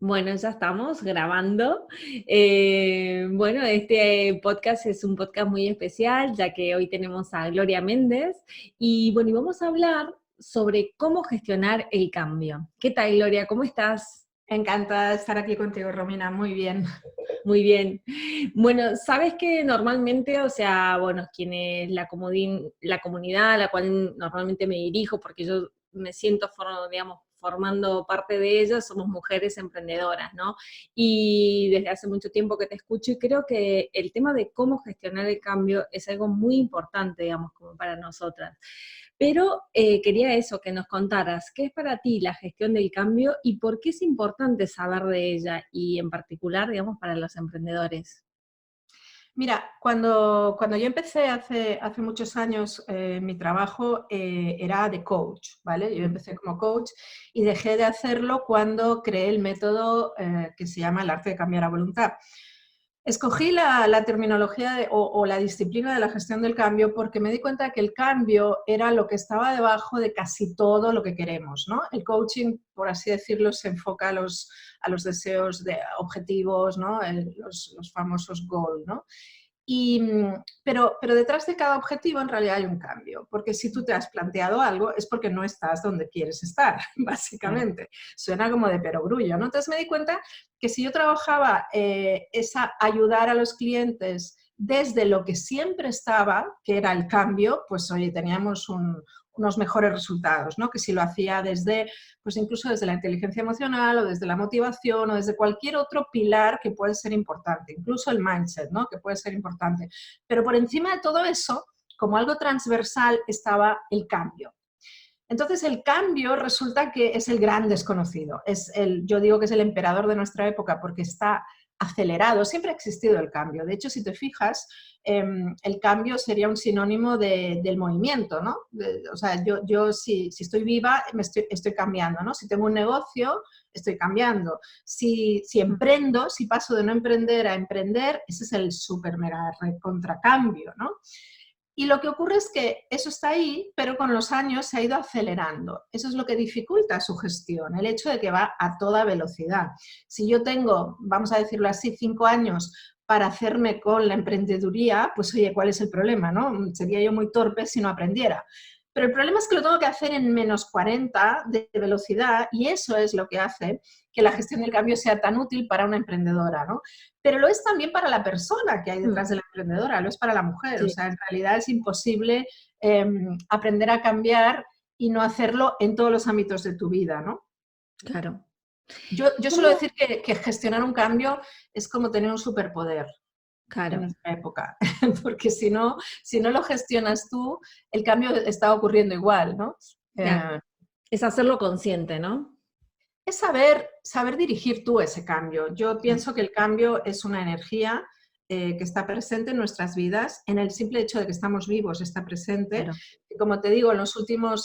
Bueno, ya estamos grabando. Bueno, este podcast es un podcast muy especial, ya que hoy tenemos a Gloria Méndez y bueno, y vamos a hablar sobre cómo gestionar el cambio. ¿Qué tal, Gloria? ¿Cómo estás? Encantada de estar aquí contigo, Romina. Muy bien. Muy bien. Bueno, sabes que normalmente, o sea, bueno, quien es la comunidad a la cual normalmente me dirijo, porque yo me siento, digamos, formando parte de ella, somos mujeres emprendedoras, ¿no? Y desde hace mucho tiempo que te escucho y creo que el tema de cómo gestionar el cambio es algo muy importante, digamos, como para nosotras. Pero quería eso, que nos contaras, ¿qué es para ti la gestión del cambio y por qué es importante saber de ella y en particular, digamos, para los emprendedores? Mira, cuando yo empecé hace muchos años, mi trabajo era de coach, ¿vale? Yo empecé como coach y dejé de hacerlo cuando creé el método que se llama el arte de cambiar a voluntad. Escogí la terminología o la disciplina de la gestión del cambio porque me di cuenta que el cambio era lo que estaba debajo de casi todo lo que queremos, ¿no? El coaching, por así decirlo, se enfoca a los deseos de objetivos, ¿no? Los famosos goals, ¿no? Y, pero detrás de cada objetivo en realidad hay un cambio, porque si tú te has planteado algo es porque no estás donde quieres estar, Claro. básicamente. Suena como de perogrullo, ¿no? Entonces me di cuenta que si yo trabajaba esa ayudar a los clientes desde lo que siempre estaba, que era el cambio, pues oye, teníamos unos mejores resultados, ¿no? Que si lo hacía desde, pues incluso desde la inteligencia emocional o desde la motivación o desde cualquier otro pilar que puede ser importante, incluso el mindset, ¿no? Que puede ser importante. Pero por encima de todo eso, como algo transversal, estaba el cambio. Entonces el cambio resulta que es el gran desconocido. Yo digo que es el emperador de nuestra época porque está acelerado. Siempre ha existido el cambio. De hecho, si te fijas, el cambio sería un sinónimo del movimiento, ¿no? O sea, yo si estoy viva, estoy cambiando, ¿no? Si tengo un negocio, estoy cambiando. Si emprendo, si paso de no emprender a emprender, ese es el super mega contracambio, ¿no? Y lo que ocurre es que eso está ahí, pero con los años se ha ido acelerando. Eso es lo que dificulta su gestión, el hecho de que va a toda velocidad. Si yo tengo, vamos a decirlo así, 5 años para hacerme con la emprendeduría, pues oye, ¿cuál es el problema? ¿No? Sería yo muy torpe si no aprendiera. Pero el problema es que lo tengo que hacer en menos 40 de velocidad y eso es lo que hace que la gestión del cambio sea tan útil para una emprendedora, ¿no? Pero lo es también para la persona que hay detrás de la emprendedora, lo es para la mujer. O Sí, sea, en realidad es imposible aprender a cambiar y no hacerlo en todos los ámbitos de tu vida, ¿no? claro. Yo suelo ¿Cómo? decir que gestionar un cambio es como tener un superpoder en Claro, esta época, porque si no lo gestionas tú, el cambio está ocurriendo igual, ¿no? claro. Eh, Es hacerlo consciente, ¿no? Es saber dirigir tú ese cambio. Yo pienso que el cambio es una energía que está presente en nuestras vidas, en el simple hecho de que estamos vivos está presente. Claro. Y como te digo,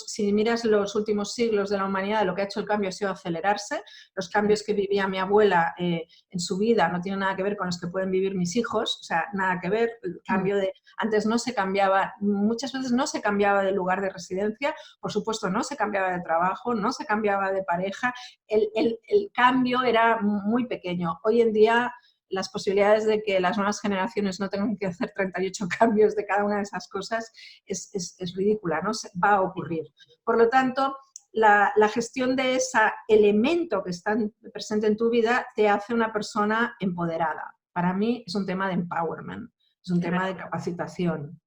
si miras los últimos siglos de la humanidad, lo que ha hecho el cambio ha sido acelerarse. Los Sí. cambios que vivía mi abuela en su vida no tienen nada que ver con los que pueden vivir mis hijos, o sea, nada que ver. El Mm. cambio antes no se cambiaba, muchas veces no se cambiaba de lugar de residencia, por supuesto no se cambiaba de trabajo, no se cambiaba de pareja, el cambio era muy pequeño. Hoy en día las posibilidades de que las nuevas generaciones no tengan que hacer 38 cambios de cada una de esas cosas es ridícula, ¿no? Va a ocurrir. Por lo tanto, la gestión de ese elemento que está presente en tu vida te hace una persona empoderada. Para mí es un tema de empowerment, es un tema Claro. de capacitación.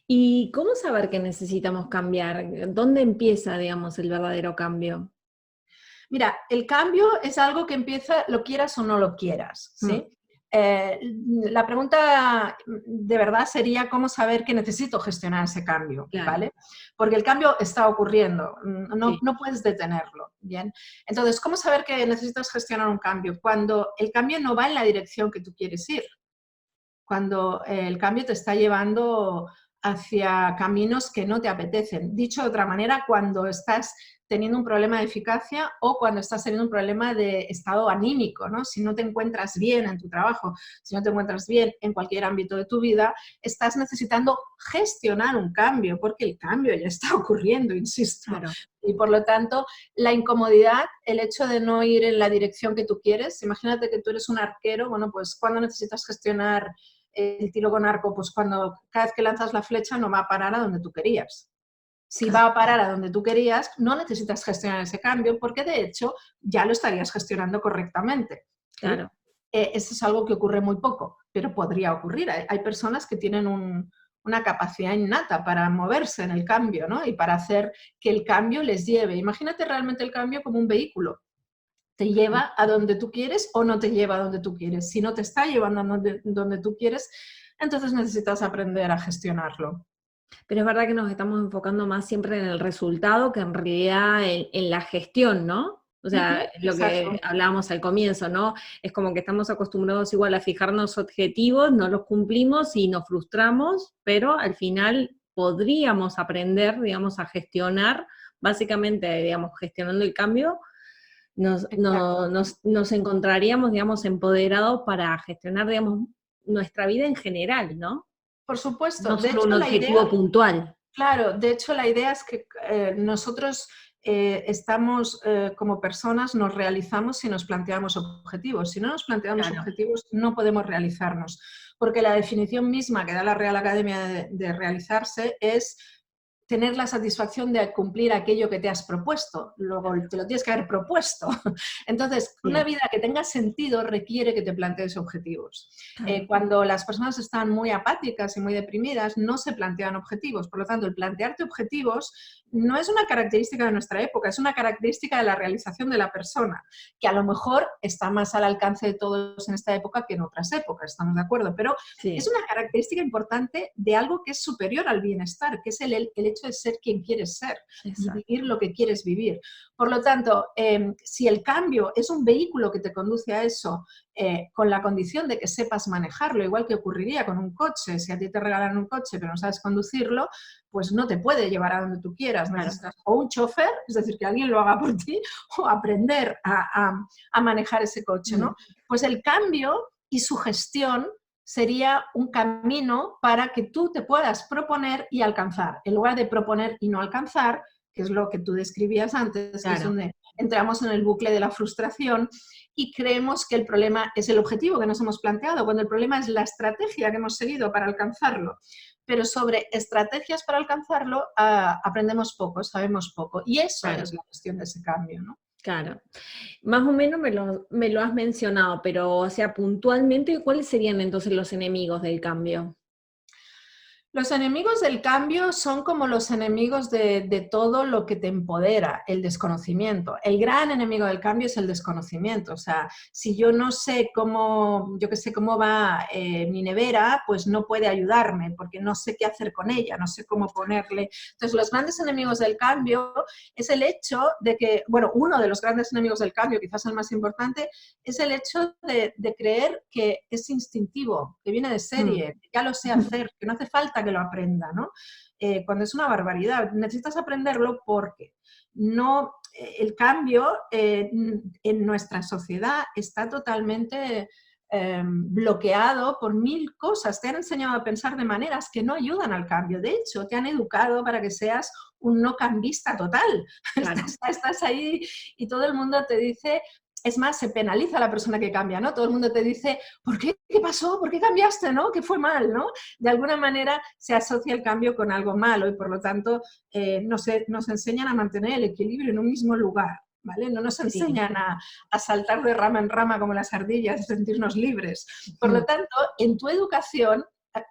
¿Y cómo saber que necesitamos cambiar? ¿Dónde empieza, digamos, el verdadero cambio? Mira, el cambio es algo que empieza, lo quieras o no lo quieras, Mm. ¿sí? Eh, la pregunta de verdad sería cómo saber que necesito gestionar ese cambio, Claro, ¿vale? Porque el cambio está ocurriendo, sí. no puedes detenerlo, ¿bien? Entonces, ¿cómo saber que necesitas gestionar un cambio? Cuando el cambio no va en la dirección que tú quieres ir, cuando el cambio te está llevando hacia caminos que no te apetecen. Dicho de otra manera, cuando estás teniendo un problema de eficacia o cuando estás teniendo un problema de estado anímico, ¿no? Si no te encuentras bien en tu trabajo, si no te encuentras bien en cualquier ámbito de tu vida, estás necesitando gestionar un cambio, porque el cambio ya está ocurriendo, insisto. Claro. Y por lo tanto, la incomodidad, el hecho de no ir en la dirección que tú quieres, imagínate que tú eres un arquero, bueno, pues ¿cuándo necesitas gestionar el tiro con arco? Pues cuando cada vez que lanzas la flecha no va a parar a donde tú querías. Si va a parar a donde tú querías, no necesitas gestionar ese cambio porque de hecho ya lo estarías gestionando correctamente. ¿Sí? Claro. Eso es algo que ocurre muy poco, pero podría ocurrir. Hay personas que tienen una capacidad innata para moverse en el cambio, ¿no? Y para hacer que el cambio les lleve. Imagínate realmente el cambio como un vehículo. Te lleva a donde tú quieres o no te lleva a donde tú quieres. Si no te está llevando a donde tú quieres, entonces necesitas aprender a gestionarlo. Pero es verdad que nos estamos enfocando más siempre en el resultado que en realidad en la gestión, ¿no? O sea, lo que Exacto. hablábamos al comienzo, ¿no? Es como que estamos acostumbrados igual a fijarnos objetivos, no los cumplimos y nos frustramos, pero al final podríamos aprender, digamos, a gestionar, básicamente, digamos, gestionando el cambio, Exacto. nos encontraríamos, digamos, empoderados para gestionar, digamos, nuestra vida en general, ¿no? Por supuesto. No De solo hecho, un la idea, objetivo puntual. claro, de hecho, la idea es que nosotros estamos como personas, nos realizamos si nos planteamos objetivos. Si no nos planteamos Claro. objetivos, no podemos realizarnos, porque la definición misma que da la Real Academia de realizarse es tener la satisfacción de cumplir aquello que te has propuesto. Luego te lo tienes que haber propuesto. Entonces, una Sí, vida que tenga sentido requiere que te plantees objetivos. claro. Cuando las personas están muy apáticas y muy deprimidas, no se plantean objetivos. Por lo tanto, el plantearte objetivos no es una característica de nuestra época, es una característica de la realización de la persona, que a lo mejor está más al alcance de todos en esta época que en otras épocas, estamos de acuerdo, pero es Sí, una característica importante de algo que es superior al bienestar, que es el hecho de ser quien quieres ser y exacto. vivir lo que quieres vivir. Por lo tanto, si el cambio es un vehículo que te conduce a eso, con la condición de que sepas manejarlo, igual que ocurriría con un coche, si a ti te regalan un coche pero no sabes conducirlo, pues no te puede llevar a donde tú quieras. Claro. Necesitas o un chofer, es decir, que alguien lo haga por ti, o aprender a manejar ese coche, Mm, ¿no? Pues el cambio y su gestión sería un camino para que tú te puedas proponer y alcanzar. En lugar de proponer y no alcanzar, que es lo que tú describías antes, que es claro. donde entramos en el bucle de la frustración y creemos que el problema es el objetivo que nos hemos planteado, cuando el problema es la estrategia que hemos seguido para alcanzarlo. Pero sobre estrategias para alcanzarlo aprendemos poco, sabemos poco. Y eso Claro, es la cuestión de ese cambio, ¿no? claro. Más o menos me lo has mencionado, pero, o sea, puntualmente, ¿cuáles serían entonces los enemigos del cambio? Los enemigos del cambio son como los enemigos de todo lo que te empodera, el desconocimiento. El gran enemigo del cambio es el desconocimiento. O sea, si yo no sé cómo, yo que sé cómo va mi nevera, pues no puede ayudarme porque no sé qué hacer con ella, no sé cómo ponerle. Entonces, los grandes enemigos del cambio es el hecho de que, bueno, uno de los grandes enemigos del cambio, quizás el más importante, es el hecho de creer que es instintivo, que viene de Mm, serie, que ya lo sé hacer, que no hace falta que lo aprenda, ¿no? Cuando es una barbaridad. Necesitas aprenderlo porque no, el cambio en nuestra sociedad está totalmente bloqueado por mil cosas. Te han enseñado a pensar de maneras que no ayudan al cambio. De hecho, te han educado para que seas un no cambista total. claro. Estás ahí y todo el mundo te dice, es más, se penaliza a la persona que cambia, ¿no? Todo el mundo te dice, ¿por qué? ¿Qué pasó? ¿Por qué cambiaste? ¿No? ¿Qué fue mal? ¿No? De alguna manera se asocia el cambio con algo malo y por lo tanto nos enseñan a mantener el equilibrio en un mismo lugar. ¿Vale? No nos Sí. enseñan a saltar de rama en rama como las ardillas y sentirnos libres. Por lo Mm, tanto, en tu educación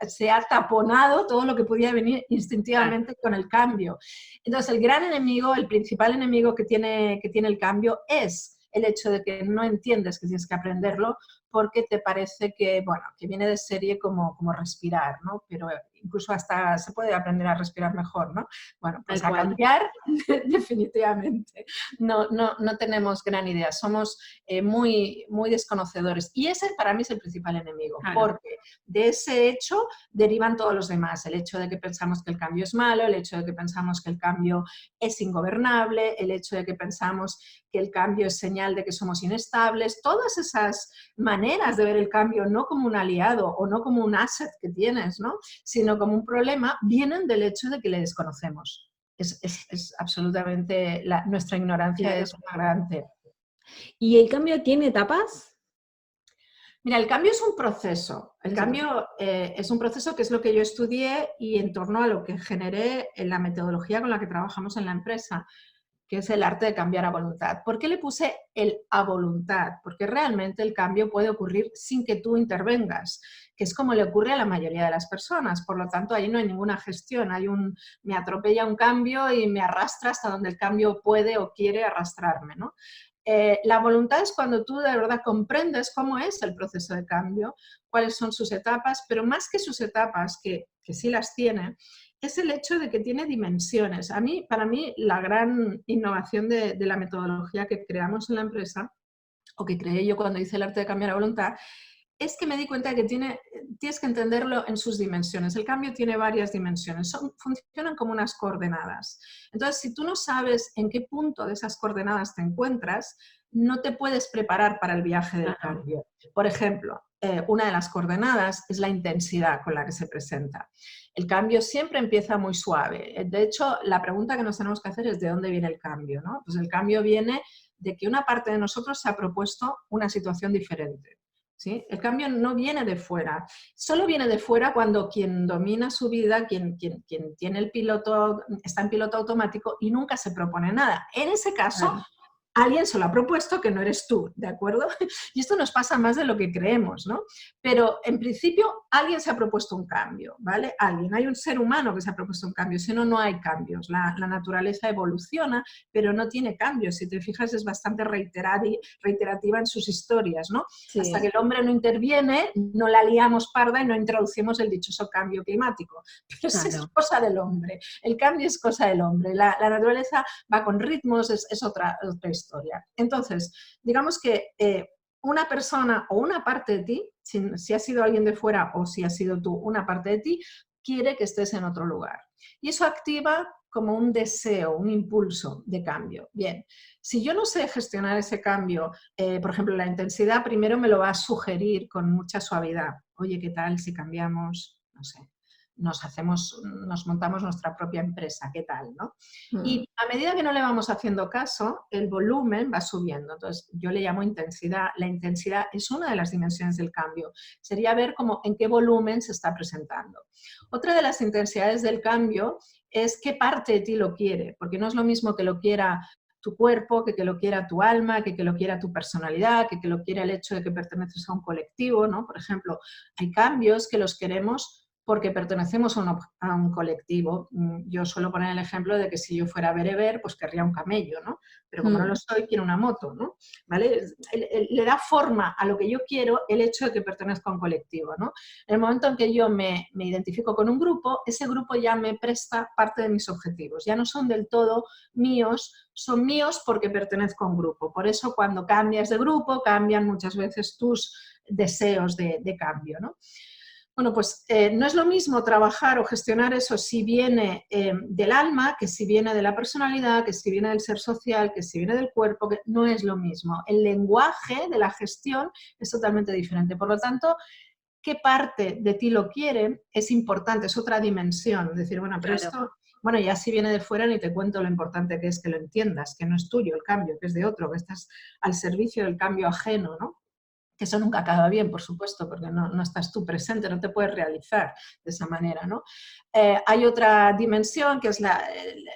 se ha taponado todo lo que podía venir claro. instintivamente con el cambio. Entonces, el gran enemigo, el principal enemigo que tiene el cambio es el hecho de que no entiendes que tienes que aprenderlo, porque te parece que, bueno, que viene de serie como respirar, ¿no? Pero incluso hasta se puede aprender a respirar mejor, ¿no? Bueno, pues Tal a cual. cambiar definitivamente. No tenemos gran idea, somos muy desconocedores. Y ese para mí es el principal enemigo, Claro. porque de ese hecho derivan todos los demás. El hecho de que pensamos que el cambio es malo, el hecho de que pensamos que el cambio es ingobernable, el hecho de que pensamos que el cambio es señal de que somos inestables, todas esas maneras de ver el cambio no como un aliado o no como un asset que tienes, ¿no? Sino como un problema, vienen del hecho de que le desconocemos. Es absolutamente, nuestra ignorancia Claro. es flagrante. ¿Y el cambio tiene etapas? Mira, el cambio es un proceso. El Eso te- cambio es un proceso que es lo que yo estudié y en torno a lo que generé en la metodología con la que trabajamos en la empresa, que es el arte de cambiar a voluntad. ¿Por qué le puse el a voluntad? Porque realmente el cambio puede ocurrir sin que tú intervengas, que es como le ocurre a la mayoría de las personas. Por lo tanto, ahí no hay ninguna gestión. Me atropella un cambio y me arrastra hasta donde el cambio puede o quiere arrastrarme, ¿no? La voluntad es cuando tú de verdad comprendes cómo es el proceso de cambio, cuáles son sus etapas, pero más que sus etapas, que sí las tiene, es el hecho de que tiene dimensiones. Para mí, la gran innovación de la metodología que creamos en la empresa, o que creé yo cuando hice el arte de cambiar a voluntad, es que me di cuenta de que tienes que entenderlo en sus dimensiones. El cambio tiene varias dimensiones, funcionan como unas coordenadas. Entonces, si tú no sabes en qué punto de esas coordenadas te encuentras, no te puedes preparar para el viaje del Claro. cambio. Por ejemplo, una de las coordenadas es la intensidad con la que se presenta. El cambio siempre empieza muy suave. De hecho, la pregunta que nos tenemos que hacer es ¿de dónde viene el cambio? ¿No? Pues el cambio viene de que una parte de nosotros se ha propuesto una situación diferente. ¿Sí? El cambio no viene de fuera, solo viene de fuera cuando quien domina su vida, quien tiene el piloto, está en piloto automático y nunca se propone nada. En ese caso, Claro. alguien se lo ha propuesto que no eres tú, ¿de acuerdo? Y esto nos pasa más de lo que creemos, ¿no? Pero en principio alguien se ha propuesto un cambio, ¿vale? Hay un ser humano que se ha propuesto un cambio, si no, no hay cambios. La naturaleza evoluciona, pero no tiene cambios. Si te fijas, es bastante reiterativa en sus historias, ¿no? Hasta que Sí, el hombre no interviene, no la liamos parda y no introducimos el dichoso cambio climático. Pero eso es claro. cosa del hombre. El cambio es cosa del hombre. La naturaleza va con ritmos, es otra historia. Entonces, digamos que una persona o una parte de ti, si ha sido alguien de fuera o si ha sido tú, una parte de ti, quiere que estés en otro lugar. Y eso activa como un deseo, un impulso de cambio. Bien, si yo no sé gestionar ese cambio, por ejemplo, la intensidad primero me lo va a sugerir con mucha suavidad. Oye, ¿qué tal si cambiamos? No sé, nos montamos nuestra propia empresa, ¿qué tal? ¿No? Mm. Y a medida que no le vamos haciendo caso, el volumen va subiendo. Entonces, yo le llamo intensidad. La intensidad es una de las dimensiones del cambio. Sería ver cómo, en qué volumen se está presentando. Otra de las intensidades del cambio es qué parte de ti lo quiere, porque no es lo mismo que lo quiera tu cuerpo, que lo quiera tu alma, que lo quiera tu personalidad, que lo quiera el hecho de que perteneces a un colectivo, ¿no? Por ejemplo, hay cambios que los queremos porque pertenecemos a un colectivo. Yo suelo poner el ejemplo de que si yo fuera bereber, pues querría un camello, ¿no? Pero como no lo Mm. soy, quiero una moto, ¿no? ¿Vale? Le da forma a lo que yo quiero el hecho de que pertenezco a un colectivo, ¿no? En el momento en que yo me identifico con un grupo, ese grupo ya me presta parte de mis objetivos. Ya no son del todo míos, son míos porque pertenezco a un grupo. Por eso cuando cambias de grupo, cambian muchas veces tus deseos de cambio, ¿no? Bueno, pues no es lo mismo trabajar o gestionar eso si viene del alma, que si viene de la personalidad, que si viene del ser social, que si viene del cuerpo, que no es lo mismo. El lenguaje de la gestión es totalmente diferente. Por lo tanto, qué parte de ti lo quiere es importante, es otra dimensión. Es decir, bueno, pero Claro. esto, bueno, ya si viene de fuera ni te cuento lo importante que es que lo entiendas, que no es tuyo el cambio, que es de otro, que estás al servicio del cambio ajeno, ¿no? Que eso nunca acaba bien, por supuesto, porque no estás tú presente, no te puedes realizar de esa manera, ¿no? Hay otra dimensión que es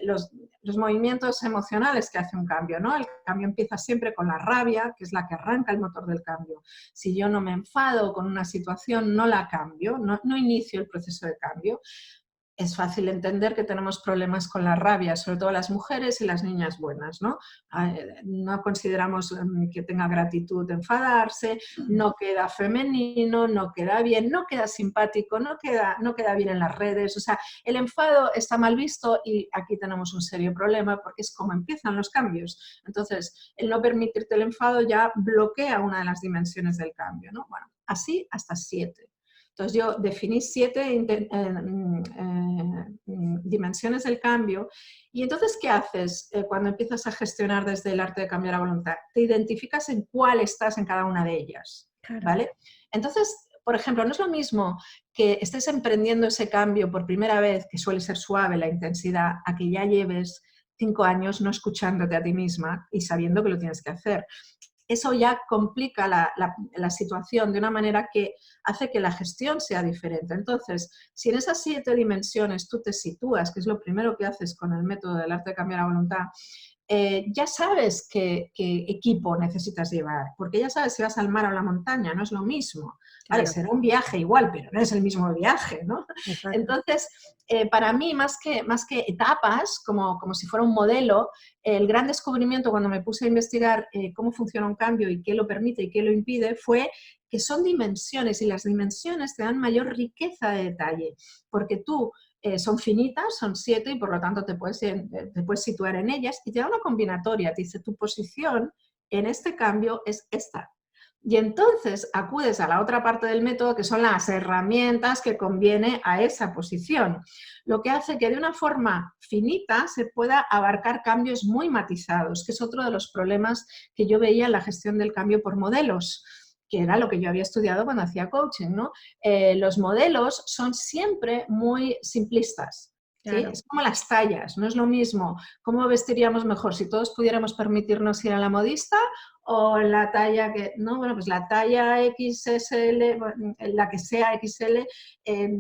los movimientos emocionales que hace un cambio, ¿no? El cambio empieza siempre con la rabia, que es la que arranca el motor del cambio. Si yo no me enfado con una situación, no la cambio, no inicio el proceso de cambio. es fácil entender que tenemos problemas con la rabia, sobre todo las mujeres y las niñas buenas, ¿no? No consideramos que tenga gratitud enfadarse, no queda femenino, no queda bien, no queda simpático, no queda bien en las redes. O sea, el enfado está mal visto y aquí tenemos un serio problema porque es como empiezan los cambios. Entonces, el no permitirte el enfado ya bloquea una de las dimensiones del cambio, ¿no? Bueno, así hasta 7. Entonces yo definí 7 dimensiones del cambio y entonces ¿qué haces cuando empiezas a gestionar desde el arte de cambiar a voluntad? Te identificas en cuál estás en cada una de ellas, Claro. ¿vale? Entonces, por ejemplo, no es lo mismo que estés emprendiendo ese cambio por primera vez, que suele ser suave la intensidad, a que ya lleves 5 años no escuchándote a ti misma y sabiendo que lo tienes que hacer. Eso ya complica la situación de una manera que hace que la gestión sea diferente. Entonces, si en esas 7 dimensiones tú te sitúas, que es lo primero que haces con el método del arte de cambiar a voluntad, ya sabes qué equipo necesitas llevar, porque ya sabes si vas al mar o a la montaña, no es lo mismo. Vale, Claro. será un viaje igual, pero no es el mismo viaje, ¿no? Exacto. Entonces, para mí, más que etapas, como si fuera un modelo, el gran descubrimiento cuando me puse a investigar cómo funciona un cambio y qué lo permite y qué lo impide fue que son dimensiones y las dimensiones te dan mayor riqueza de detalle, porque tú son finitas, son 7 y por lo tanto te puedes situar en ellas y te da una combinatoria, te dice tu posición en este cambio es esta. Y entonces acudes a la otra parte del método que son las herramientas que conviene a esa posición, lo que hace que de una forma finita se pueda abarcar cambios muy matizados, que es otro de los problemas que yo veía en la gestión del cambio por modelos, que era lo que yo había estudiado cuando hacía coaching, ¿no? Los modelos son siempre muy simplistas. ¿Sí? Claro. Es como las tallas, no es lo mismo. ¿Cómo vestiríamos mejor si todos pudiéramos permitirnos ir a la modista o la talla que, no, bueno, pues la talla XSL, la que sea XL,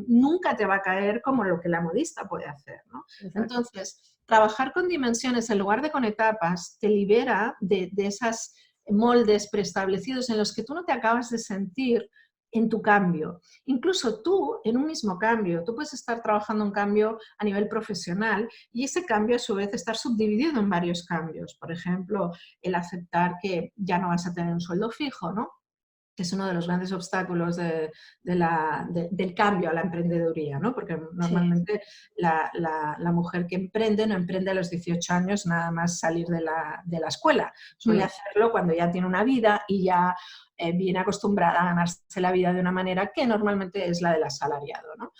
nunca te va a caer como lo que la modista puede hacer, ¿no? Entonces, trabajar con dimensiones en lugar de con etapas te libera de esas moldes preestablecidos en los que tú no te acabas de sentir en tu cambio. Incluso tú, en un mismo cambio, tú puedes estar trabajando un cambio a nivel profesional y ese cambio a su vez estar subdividido en varios cambios. Por ejemplo, el aceptar que ya no vas a tener un sueldo fijo, ¿no? Que es uno de los grandes obstáculos del cambio a la emprendeduría, ¿no? Porque normalmente la mujer que emprende no emprende a los 18 años nada más salir de la escuela. Suele hacerlo cuando ya tiene una vida y ya viene acostumbrada a ganarse la vida de una manera que normalmente es la del asalariado, ¿no?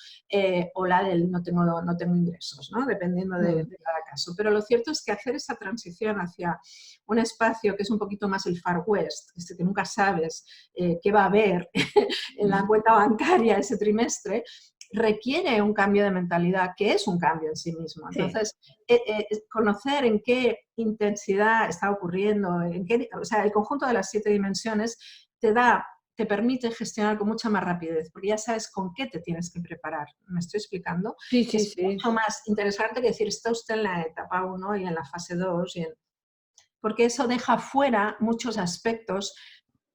O la del no tengo ingresos, ¿no? Dependiendo de cada caso. Pero lo cierto es que hacer esa transición hacia un espacio que es un poquito más el Far West, que nunca sabes qué va a haber en la cuenta bancaria ese trimestre, requiere un cambio de mentalidad, que es un cambio en sí mismo. Entonces, conocer en qué intensidad está ocurriendo, o sea, el conjunto de las 7 dimensiones te permite gestionar con mucha más rapidez, porque ya sabes con qué te tienes que preparar. ¿Me estoy explicando? Sí, sí, Es sí. mucho más interesante que decir, está usted en la etapa 1 y en la fase 2, porque eso deja fuera muchos aspectos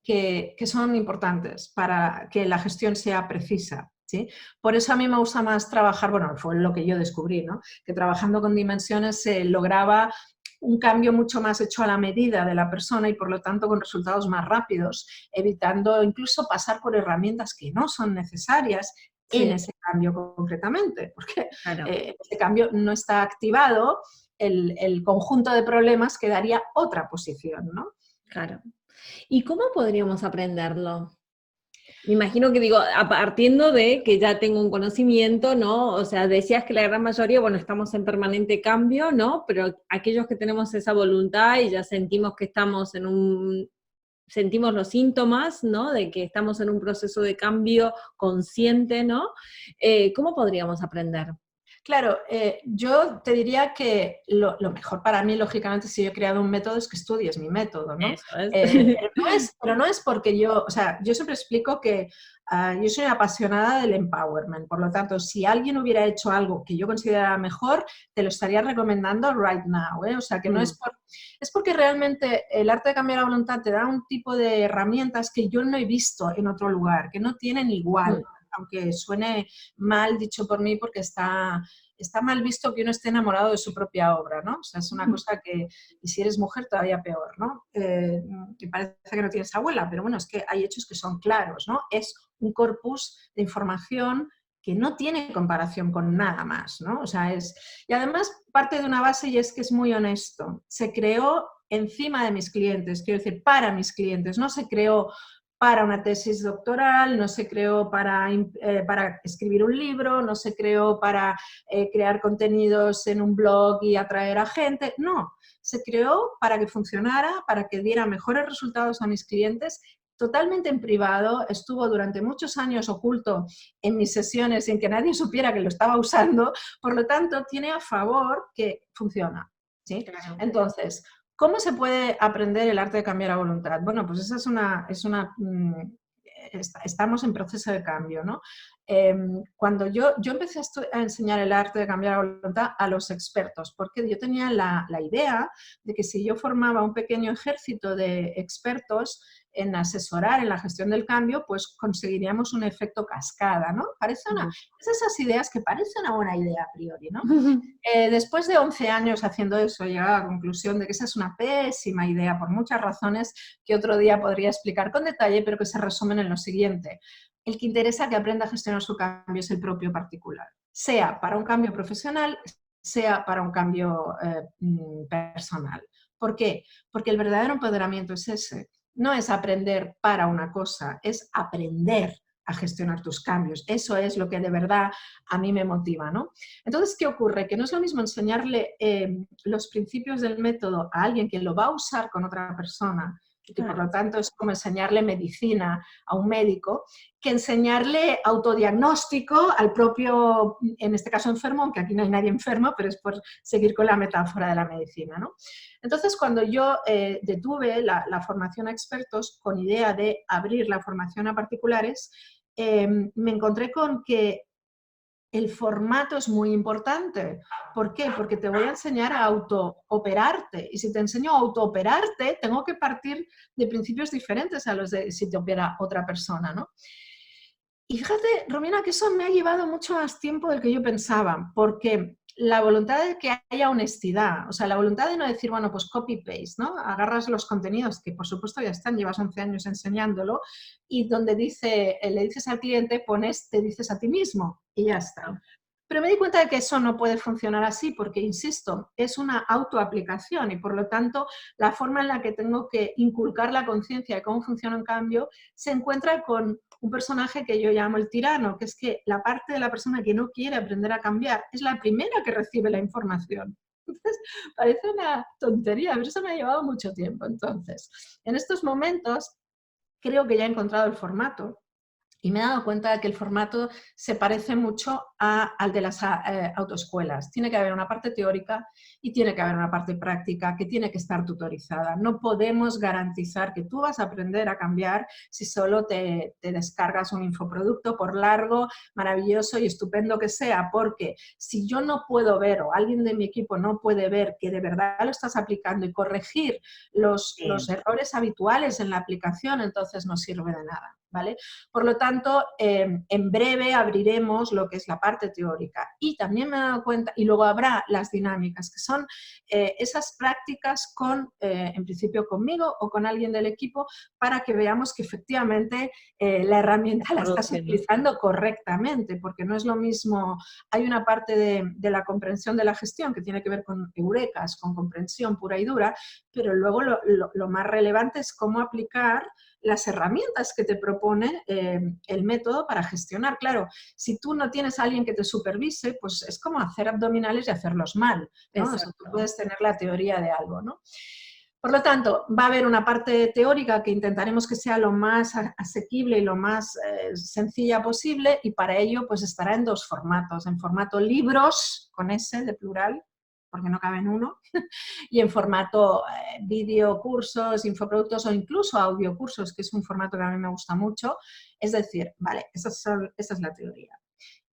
que son importantes para que la gestión sea precisa. ¿Sí? Por eso a mí me gusta más trabajar, bueno, fue lo que yo descubrí, ¿no? Que trabajando con dimensiones se lograba un cambio mucho más hecho a la medida de la persona y por lo tanto con resultados más rápidos, evitando incluso pasar por herramientas que no son necesarias en ese cambio concretamente, porque Claro. ese cambio no está activado, el conjunto de problemas quedaría otra posición, ¿no? Claro. ¿Y cómo podríamos aprenderlo? Me imagino que digo, partiendo de que ya tengo un conocimiento, ¿no? O sea, decías que la gran mayoría, bueno, estamos en permanente cambio, ¿no? Pero aquellos que tenemos esa voluntad y ya sentimos que estamos sentimos los síntomas, ¿no? De que estamos en un proceso de cambio consciente, ¿no? ¿Cómo podríamos aprender? Claro, yo te diría que lo mejor para mí, lógicamente, si yo he creado un método, es que estudies mi método, ¿no? Eso es. Pero no es porque o sea, yo siempre explico que yo soy apasionada del empowerment, por lo tanto, si alguien hubiera hecho algo que yo considerara mejor, te lo estaría recomendando right now, ¿eh? O sea, que no es porque realmente el arte de cambiar la voluntad te da un tipo de herramientas que yo no he visto en otro lugar, que no tienen igual. Aunque suene mal dicho por mí porque está está mal visto que uno esté enamorado de su propia obra, ¿no? O sea, es una cosa que, y si eres mujer todavía peor, ¿no? Que parece que no tienes abuela, pero bueno, es que hay hechos que son claros, ¿no? Es un corpus de información que no tiene comparación con nada más, ¿no? O sea, y además parte de una base y es que es muy honesto. Se creó encima de mis clientes, quiero decir, para mis clientes, no se creó para una tesis doctoral, no se creó para escribir un libro, no se creó para crear contenidos en un blog y atraer a gente, no, se creó para que funcionara, para que diera mejores resultados a mis clientes, totalmente en privado, estuvo durante muchos años oculto en mis sesiones sin que nadie supiera que lo estaba usando, por lo tanto tiene a favor que funciona, ¿sí? Claro. Entonces, ¿cómo se puede aprender el arte de cambiar a voluntad? Bueno, pues esa estamos en proceso de cambio, ¿no? Cuando yo empecé a enseñar el arte de cambiar a voluntad a los expertos, porque yo tenía la idea de que si yo formaba un pequeño ejército de expertos en asesorar en la gestión del cambio, pues conseguiríamos un efecto cascada, ¿no? Es esas ideas que parecen una buena idea a priori, ¿no? Después de 11 años haciendo eso, llegué a la conclusión de que esa es una pésima idea por muchas razones que otro día podría explicar con detalle, pero que se resumen en lo siguiente. El que interesa que aprenda a gestionar su cambio es el propio particular, sea para un cambio profesional, sea para un cambio personal. ¿Por qué? Porque el verdadero empoderamiento es ese. No es aprender para una cosa, es aprender a gestionar tus cambios. Eso es lo que de verdad a mí me motiva, ¿no? Entonces, ¿qué ocurre? Que no es lo mismo enseñarle los principios del método a alguien que lo va a usar con otra persona, y por lo tanto es como enseñarle medicina a un médico, que enseñarle autodiagnóstico al propio, en este caso enfermo, aunque aquí no hay nadie enfermo, pero es por seguir con la metáfora de la medicina, ¿no? Entonces, cuando yo detuve la formación a expertos con idea de abrir la formación a particulares, me encontré con que el formato es muy importante. ¿Por qué? Porque te voy a enseñar a autooperarte. Y si te enseño a autooperarte, tengo que partir de principios diferentes a los de si te opera otra persona, ¿no? Y fíjate, Romina, que eso me ha llevado mucho más tiempo del que yo pensaba, porque la voluntad de que haya honestidad, o sea, la voluntad de no decir, bueno, pues copy-paste, ¿no? Agarras los contenidos que por supuesto ya están, llevas 11 años enseñándolo, y donde le dices al cliente, te dices a ti mismo, y ya está. Pero me di cuenta de que eso no puede funcionar así porque, insisto, es una autoaplicación y por lo tanto la forma en la que tengo que inculcar la conciencia de cómo funciona un cambio se encuentra con un personaje que yo llamo el tirano, que es que la parte de la persona que no quiere aprender a cambiar es la primera que recibe la información. Entonces, parece una tontería, pero eso me ha llevado mucho tiempo. Entonces, en estos momentos creo que ya he encontrado el formato. Y me he dado cuenta de que el formato se parece mucho al de las autoescuelas. Tiene que haber una parte teórica y tiene que haber una parte práctica que tiene que estar tutorizada. No podemos garantizar que tú vas a aprender a cambiar si solo te descargas un infoproducto, por largo, maravilloso y estupendo que sea, porque si yo no puedo ver o alguien de mi equipo no puede ver que de verdad lo estás aplicando y corregir los errores habituales en la aplicación, entonces no sirve de nada, ¿vale? Por lo tanto, en breve abriremos lo que es la parte teórica y también me he dado cuenta, y luego habrá las dinámicas, que son esas prácticas en principio conmigo o con alguien del equipo, para que veamos que efectivamente la herramienta la estás utilizando correctamente, porque no es lo mismo, hay una parte de la comprensión de la gestión que tiene que ver con eurekas, con comprensión pura y dura, pero luego lo más relevante es cómo aplicar las herramientas que te propone el método para gestionar. Claro, si tú no tienes a alguien que te supervise, pues es como hacer abdominales y hacerlos mal, ¿no? O sea, tú puedes tener la teoría de algo, ¿no? Por lo tanto, va a haber una parte teórica que intentaremos que sea lo más asequible y lo más sencilla posible, y para ello pues estará en dos formatos, en formato libros, con S de plural, porque no cabe en uno, y en formato vídeo, cursos, infoproductos o incluso audio cursos, que es un formato que a mí me gusta mucho. Es decir, vale, esa es la teoría.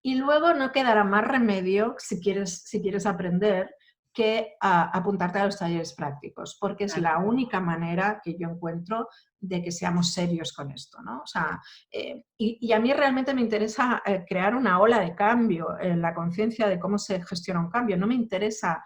Y luego no quedará más remedio, si quieres aprender, que apuntarte a los talleres prácticos, porque es Claro. la única manera que yo encuentro de que seamos serios con esto, ¿no? O sea, y a mí realmente me interesa crear una ola de cambio en la conciencia de cómo se gestiona un cambio. No me interesa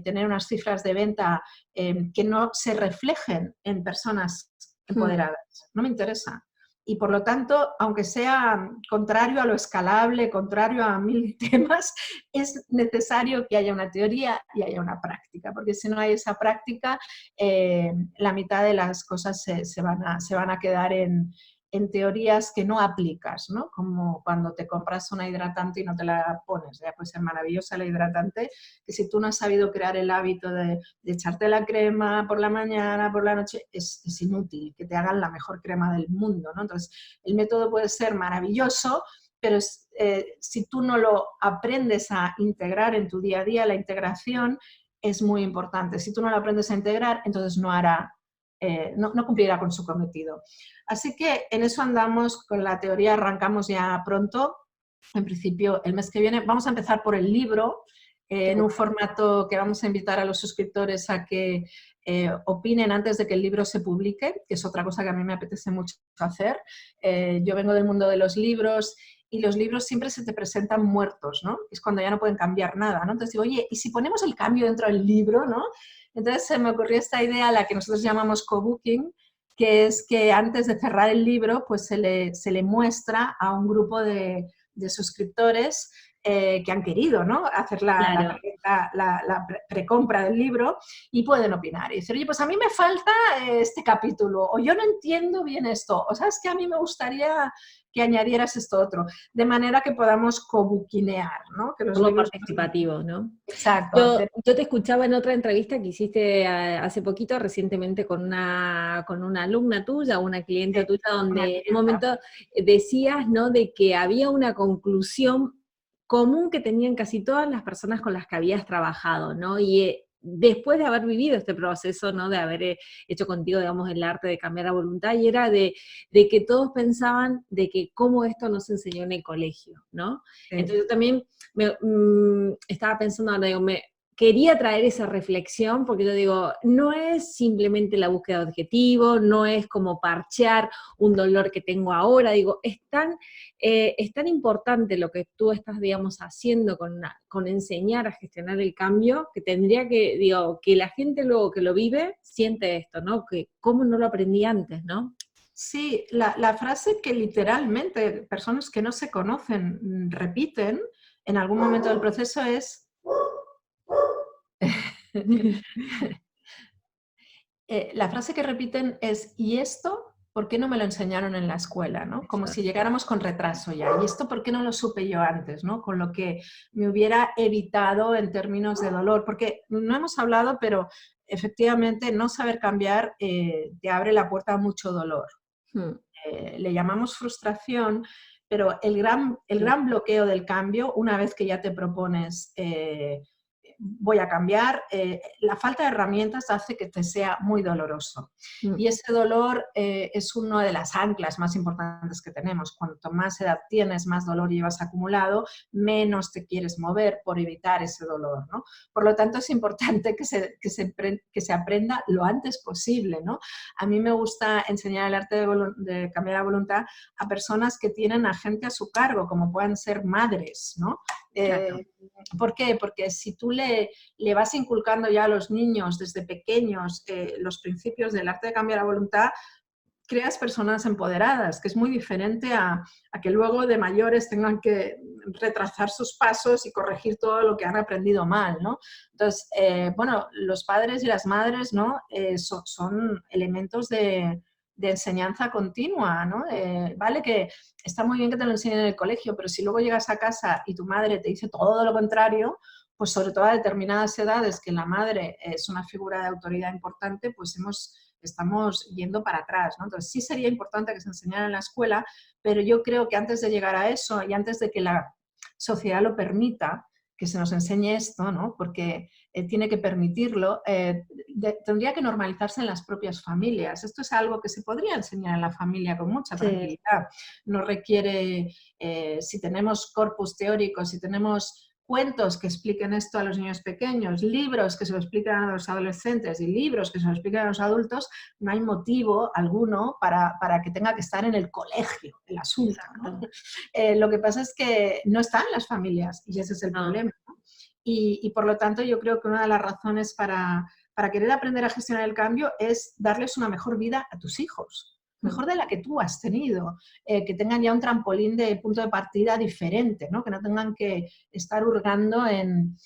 tener unas cifras de venta que no se reflejen en personas Mm, empoderadas. No me interesa. Y por lo tanto, aunque sea contrario a lo escalable, contrario a 1000 temas, es necesario que haya una teoría y haya una práctica, porque si no hay esa práctica, la mitad de las cosas se van a quedar en teorías que no aplicas, ¿no? Como cuando te compras una hidratante y no te la pones. Ya puede ser maravillosa la hidratante, que si tú no has sabido crear el hábito de echarte la crema por la mañana, por la noche, es inútil que te hagan la mejor crema del mundo, ¿no? Entonces, el método puede ser maravilloso, pero si tú no lo aprendes a integrar en tu día a día, la integración es muy importante. Si tú no lo aprendes a integrar, entonces no cumplirá con su cometido. Así que en eso andamos con la teoría, arrancamos ya pronto. En principio, el mes que viene vamos a empezar por el libro, qué en un formato que vamos a invitar a los suscriptores a que opinen antes de que el libro se publique, que es otra cosa que a mí me apetece mucho hacer. Yo vengo del mundo de los libros y los libros siempre se te presentan muertos, ¿no? Es cuando ya no pueden cambiar nada, ¿no? Entonces digo, oye, ¿y si ponemos el cambio dentro del libro, ¿no? Entonces se me ocurrió esta idea, la que nosotros llamamos co-booking, que es que antes de cerrar el libro, pues se le muestra a un grupo de suscriptores que han querido, ¿no? Hacer claro. la precompra del libro y pueden opinar. Y decir, oye, pues a mí me falta este capítulo, o yo no entiendo bien esto, o sabes que a mí me gustaría que añadieras esto otro, de manera que podamos cobuquinear, ¿no? Que los Algo libros... participativo, ¿no? Exacto. Yo te escuchaba en otra entrevista que hiciste hace poquito, recientemente, con una alumna tuya, una clienta tuya, Una donde en un clienta. momento decías, ¿no?, de que había una conclusión común que tenían casi todas las personas con las que habías trabajado, ¿no? Y después de haber vivido este proceso, ¿no?, de haber hecho contigo, digamos, el arte de cambiar la voluntad, y era de que todos pensaban de que cómo esto no se enseñó en el colegio, ¿no? Sí. Entonces yo también estaba pensando, ahora digo, quería traer esa reflexión, porque yo digo, no es simplemente la búsqueda de objetivos, no es como parchear un dolor que tengo ahora, digo, es tan importante lo que tú estás, digamos, haciendo con enseñar a gestionar el cambio, que tendría que, digo, que la gente luego que lo vive siente esto, ¿no? Que cómo no lo aprendí antes, ¿no? Sí, la frase que literalmente personas que no se conocen repiten en algún momento del proceso es la frase que repiten es, ¿y esto por qué no me lo enseñaron en la escuela? ¿No? Como si Exacto. llegáramos con retraso ya. ¿Y esto por qué no lo supe yo antes? ¿No? Con lo que me hubiera evitado en términos de dolor. Porque no hemos hablado, pero efectivamente no saber cambiar te abre la puerta a mucho dolor. Hmm, Le llamamos frustración, pero el claro. gran bloqueo del cambio, una vez que ya te propones voy a cambiar, la falta de herramientas hace que te sea muy doloroso. Hmm. Y ese dolor es una de las anclas más importantes que tenemos. Cuanto más edad tienes, más dolor llevas acumulado, menos te quieres mover por evitar ese dolor, ¿no? Por lo tanto, es importante que se aprenda lo antes posible, ¿no? A mí me gusta enseñar el arte de cambiar la voluntad a personas que tienen a gente a su cargo, como puedan ser madres, ¿no? Claro. ¿Por qué? Porque si tú le vas inculcando ya a los niños desde pequeños los principios del arte de cambiar la voluntad, creas personas empoderadas, que es muy diferente a que luego de mayores tengan que retrasar sus pasos y corregir todo lo que han aprendido mal, ¿no? Entonces, bueno, los padres y las madres, ¿no? Son elementos de enseñanza continua, ¿no? Vale que está muy bien que te lo enseñen en el colegio, pero si luego llegas a casa y tu madre te dice todo lo contrario, pues sobre todo a determinadas edades que la madre es una figura de autoridad importante, pues estamos yendo para atrás, ¿no? Entonces sí sería importante que se enseñara en la escuela, pero yo creo que antes de llegar a eso y antes de que la sociedad lo permita, que se nos enseñe esto, ¿no? Porque tiene que permitirlo, tendría que normalizarse en las propias familias. Esto es algo que se podría enseñar en la familia con mucha Sí. tranquilidad. No requiere, si tenemos corpus teóricos, si tenemos cuentos que expliquen esto a los niños pequeños, libros que se lo explican a los adolescentes y libros que se lo explican a los adultos, no hay motivo alguno para que tenga que estar en el colegio el asunto, ¿no? Lo que pasa es que no está en las familias y ese es el problema, ¿no? Y por lo tanto yo creo que una de las razones para querer aprender a gestionar el cambio es darles una mejor vida a tus hijos, mejor de la que tú has tenido, que tengan ya un trampolín de punto de partida diferente, ¿no? Que no tengan que estar hurgando en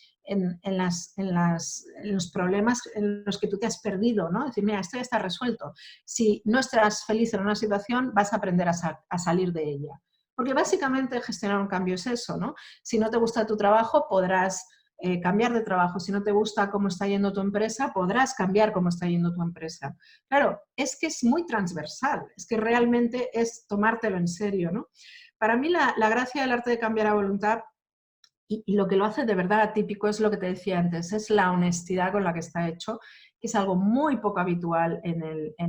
los problemas en los que tú te has perdido, ¿no? Decir, mira, esto ya está resuelto. Si no estás feliz en una situación, vas a aprender a salir de ella. Porque básicamente gestionar un cambio es eso, ¿no? Si no te gusta tu trabajo, podrás cambiar de trabajo. Si no te gusta cómo está yendo tu empresa, podrás cambiar cómo está yendo tu empresa. Claro, es que es muy transversal, es que realmente es tomártelo en serio, ¿no? Para mí la gracia del arte de cambiar a voluntad y lo que lo hace de verdad atípico es lo que te decía antes, es la honestidad con la que está hecho, que es algo muy poco habitual en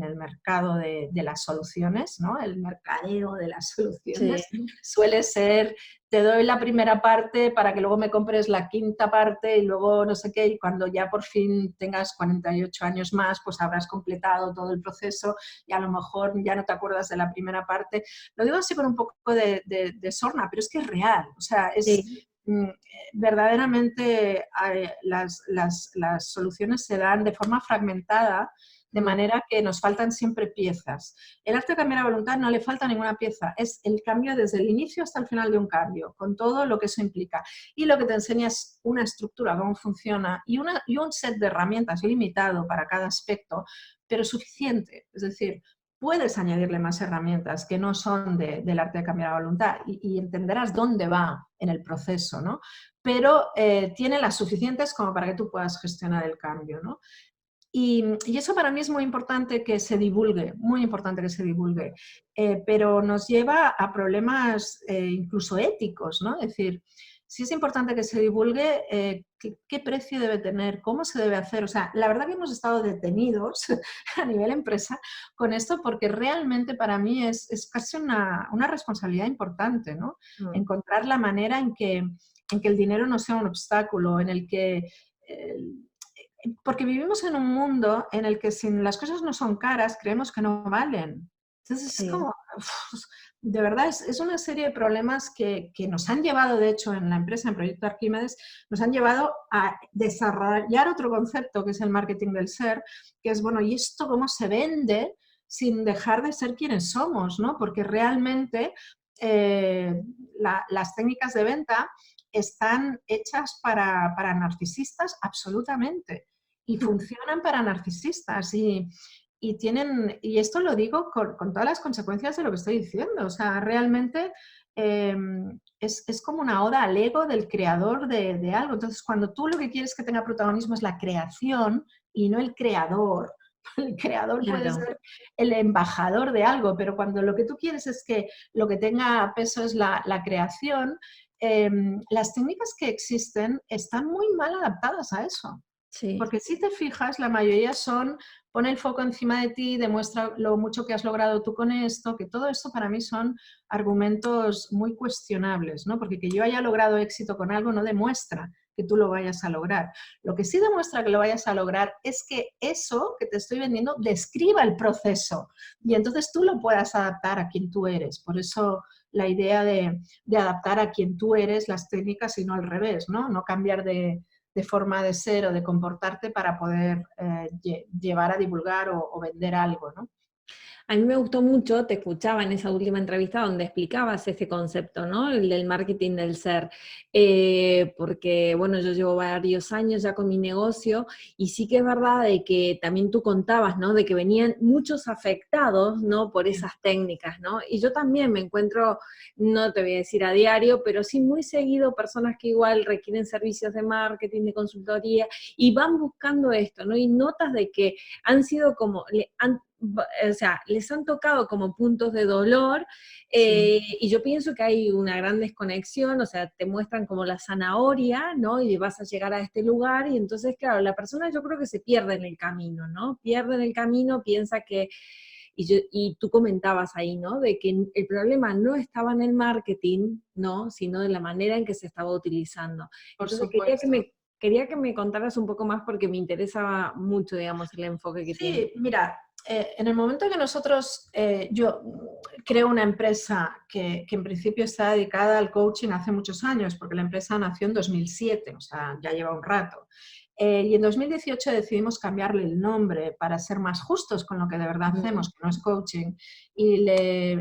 el mercado de las soluciones, ¿no? El mercadeo de las soluciones suele ser, te doy la primera parte para que luego me compres la quinta parte y luego no sé qué, y cuando ya por fin tengas 48 años más, pues habrás completado todo el proceso y a lo mejor ya no te acuerdas de la primera parte. Lo digo así con un poco de sorna, pero es que es real, o sea, es... verdaderamente las soluciones se dan de forma fragmentada, de manera que nos faltan siempre piezas. El arte de cambiar a voluntad no le falta ninguna pieza, es el cambio desde el inicio hasta el final de un cambio, con todo lo que eso implica. Y lo que te enseña es una estructura, cómo funciona, y un set de herramientas limitado para cada aspecto, pero suficiente. Es decir, puedes añadirle más herramientas que no son del arte de cambiar a voluntad y entenderás dónde va en el proceso, ¿no? Pero tiene las suficientes como para que tú puedas gestionar el cambio, ¿no? Y eso para mí es muy importante que se divulgue, muy importante que se divulgue, pero nos lleva a problemas incluso éticos, ¿no? Es decir, si es importante que se divulgue, ¿qué precio debe tener? ¿Cómo se debe hacer? O sea, la verdad que hemos estado detenidos a nivel empresa con esto porque realmente para mí es casi una responsabilidad importante, ¿no? Encontrar la manera en que el dinero no sea un obstáculo, en el que... porque vivimos en un mundo en el que si las cosas no son caras, creemos que no valen. Entonces es como, de verdad, es una serie de problemas que nos han llevado, de hecho, en la empresa, en Proyecto Arquímedes, nos han llevado a desarrollar otro concepto que es el marketing del ser, que es, bueno, ¿y esto cómo se vende sin dejar de ser quienes somos? ¿No? Porque realmente las técnicas de venta están hechas para narcisistas absolutamente y funcionan para narcisistas y esto lo digo con todas las consecuencias de lo que estoy diciendo. O sea, realmente es como una oda al ego del creador de algo. Entonces, cuando tú lo que quieres que tenga protagonismo es la creación y no el creador, el creador puede ser el embajador de algo, pero cuando lo que tú quieres es que lo que tenga peso es la creación, las técnicas que existen están muy mal adaptadas a eso. Sí. Porque si te fijas, la mayoría son, pon el foco encima de ti, demuestra lo mucho que has logrado tú con esto, que todo esto para mí son argumentos muy cuestionables, ¿no? Porque que yo haya logrado éxito con algo no demuestra que tú lo vayas a lograr. Lo que sí demuestra que lo vayas a lograr es que eso que te estoy vendiendo describa el proceso y entonces tú lo puedas adaptar a quien tú eres. Por eso la idea de adaptar a quien tú eres las técnicas y no al revés, ¿no? No cambiar de forma de ser o de comportarte para poder llevar a divulgar o vender algo, ¿no? A mí me gustó mucho, te escuchaba en esa última entrevista donde explicabas ese concepto, ¿no? El del marketing del ser, porque, bueno, yo llevo varios años ya con mi negocio y sí que es verdad de que también tú contabas, ¿no? De que venían muchos afectados, ¿no? Por esas técnicas, ¿no? Y yo también me encuentro, no te voy a decir a diario, pero sí muy seguido personas que igual requieren servicios de marketing, de consultoría y van buscando esto, ¿no? Y notas de que han sido como, o sea, les han tocado como puntos de dolor y yo pienso que hay una gran desconexión, o sea, te muestran como la zanahoria, ¿no? Y vas a llegar a este lugar y entonces, claro, la persona yo creo que se pierde en el camino, ¿no? Pierde en el camino, piensa que y tú comentabas ahí, ¿no? De que el problema no estaba en el marketing, ¿no? Sino de la manera en que se estaba utilizando. Por Entonces supuesto. quería que me contaras un poco más porque me interesa mucho, digamos, el enfoque que tiene. Sí, mira, en el momento que nosotros, yo creo una empresa que en principio está dedicada al coaching hace muchos años, porque la empresa nació en 2007, o sea, ya lleva un rato. Y en 2018 decidimos cambiarle el nombre para ser más justos con lo que de verdad Ujú. hacemos, que no es coaching, y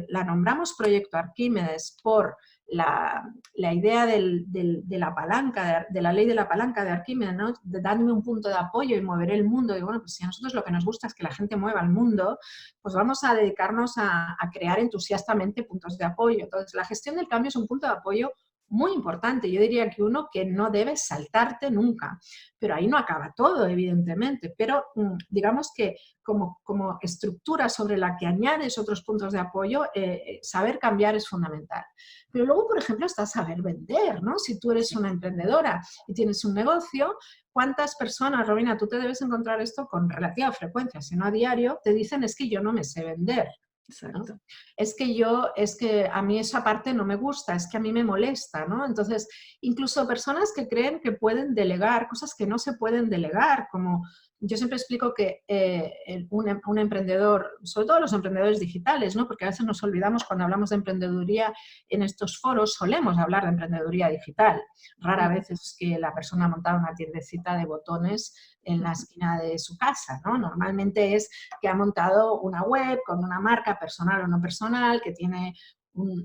la nombramos Proyecto Arquímedes por la idea de la palanca, de la ley de la palanca de Arquímedes, ¿no? De darme un punto de apoyo y moveré el mundo. Y bueno, pues si a nosotros lo que nos gusta es que la gente mueva el mundo, pues vamos a dedicarnos a crear entusiastamente puntos de apoyo. Entonces, la gestión del cambio es un punto de apoyo muy importante. Yo diría que uno que no debes saltarte nunca. Pero ahí no acaba todo, evidentemente. Pero digamos que como estructura sobre la que añades otros puntos de apoyo, saber cambiar es fundamental. Pero luego, por ejemplo, está saber vender, ¿no? Si tú eres Sí, una emprendedora y tienes un negocio, ¿cuántas personas, Robina, tú te debes encontrar esto con relativa frecuencia, si no a diario, te dicen es que yo no me sé vender, ¿no? exacto. Es que a mí esa parte no me gusta, es que a mí me molesta, ¿no? Entonces, incluso personas que creen que pueden delegar cosas que no se pueden delegar, como yo siempre explico que un emprendedor, sobre todo los emprendedores digitales, ¿no? Porque a veces nos olvidamos cuando hablamos de emprendeduría en estos foros, solemos hablar de emprendeduría digital. Rara vez es que la persona ha montado una tiendecita de botones en la esquina de su casa, ¿no? Normalmente es que ha montado una web con una marca personal o no personal, que tiene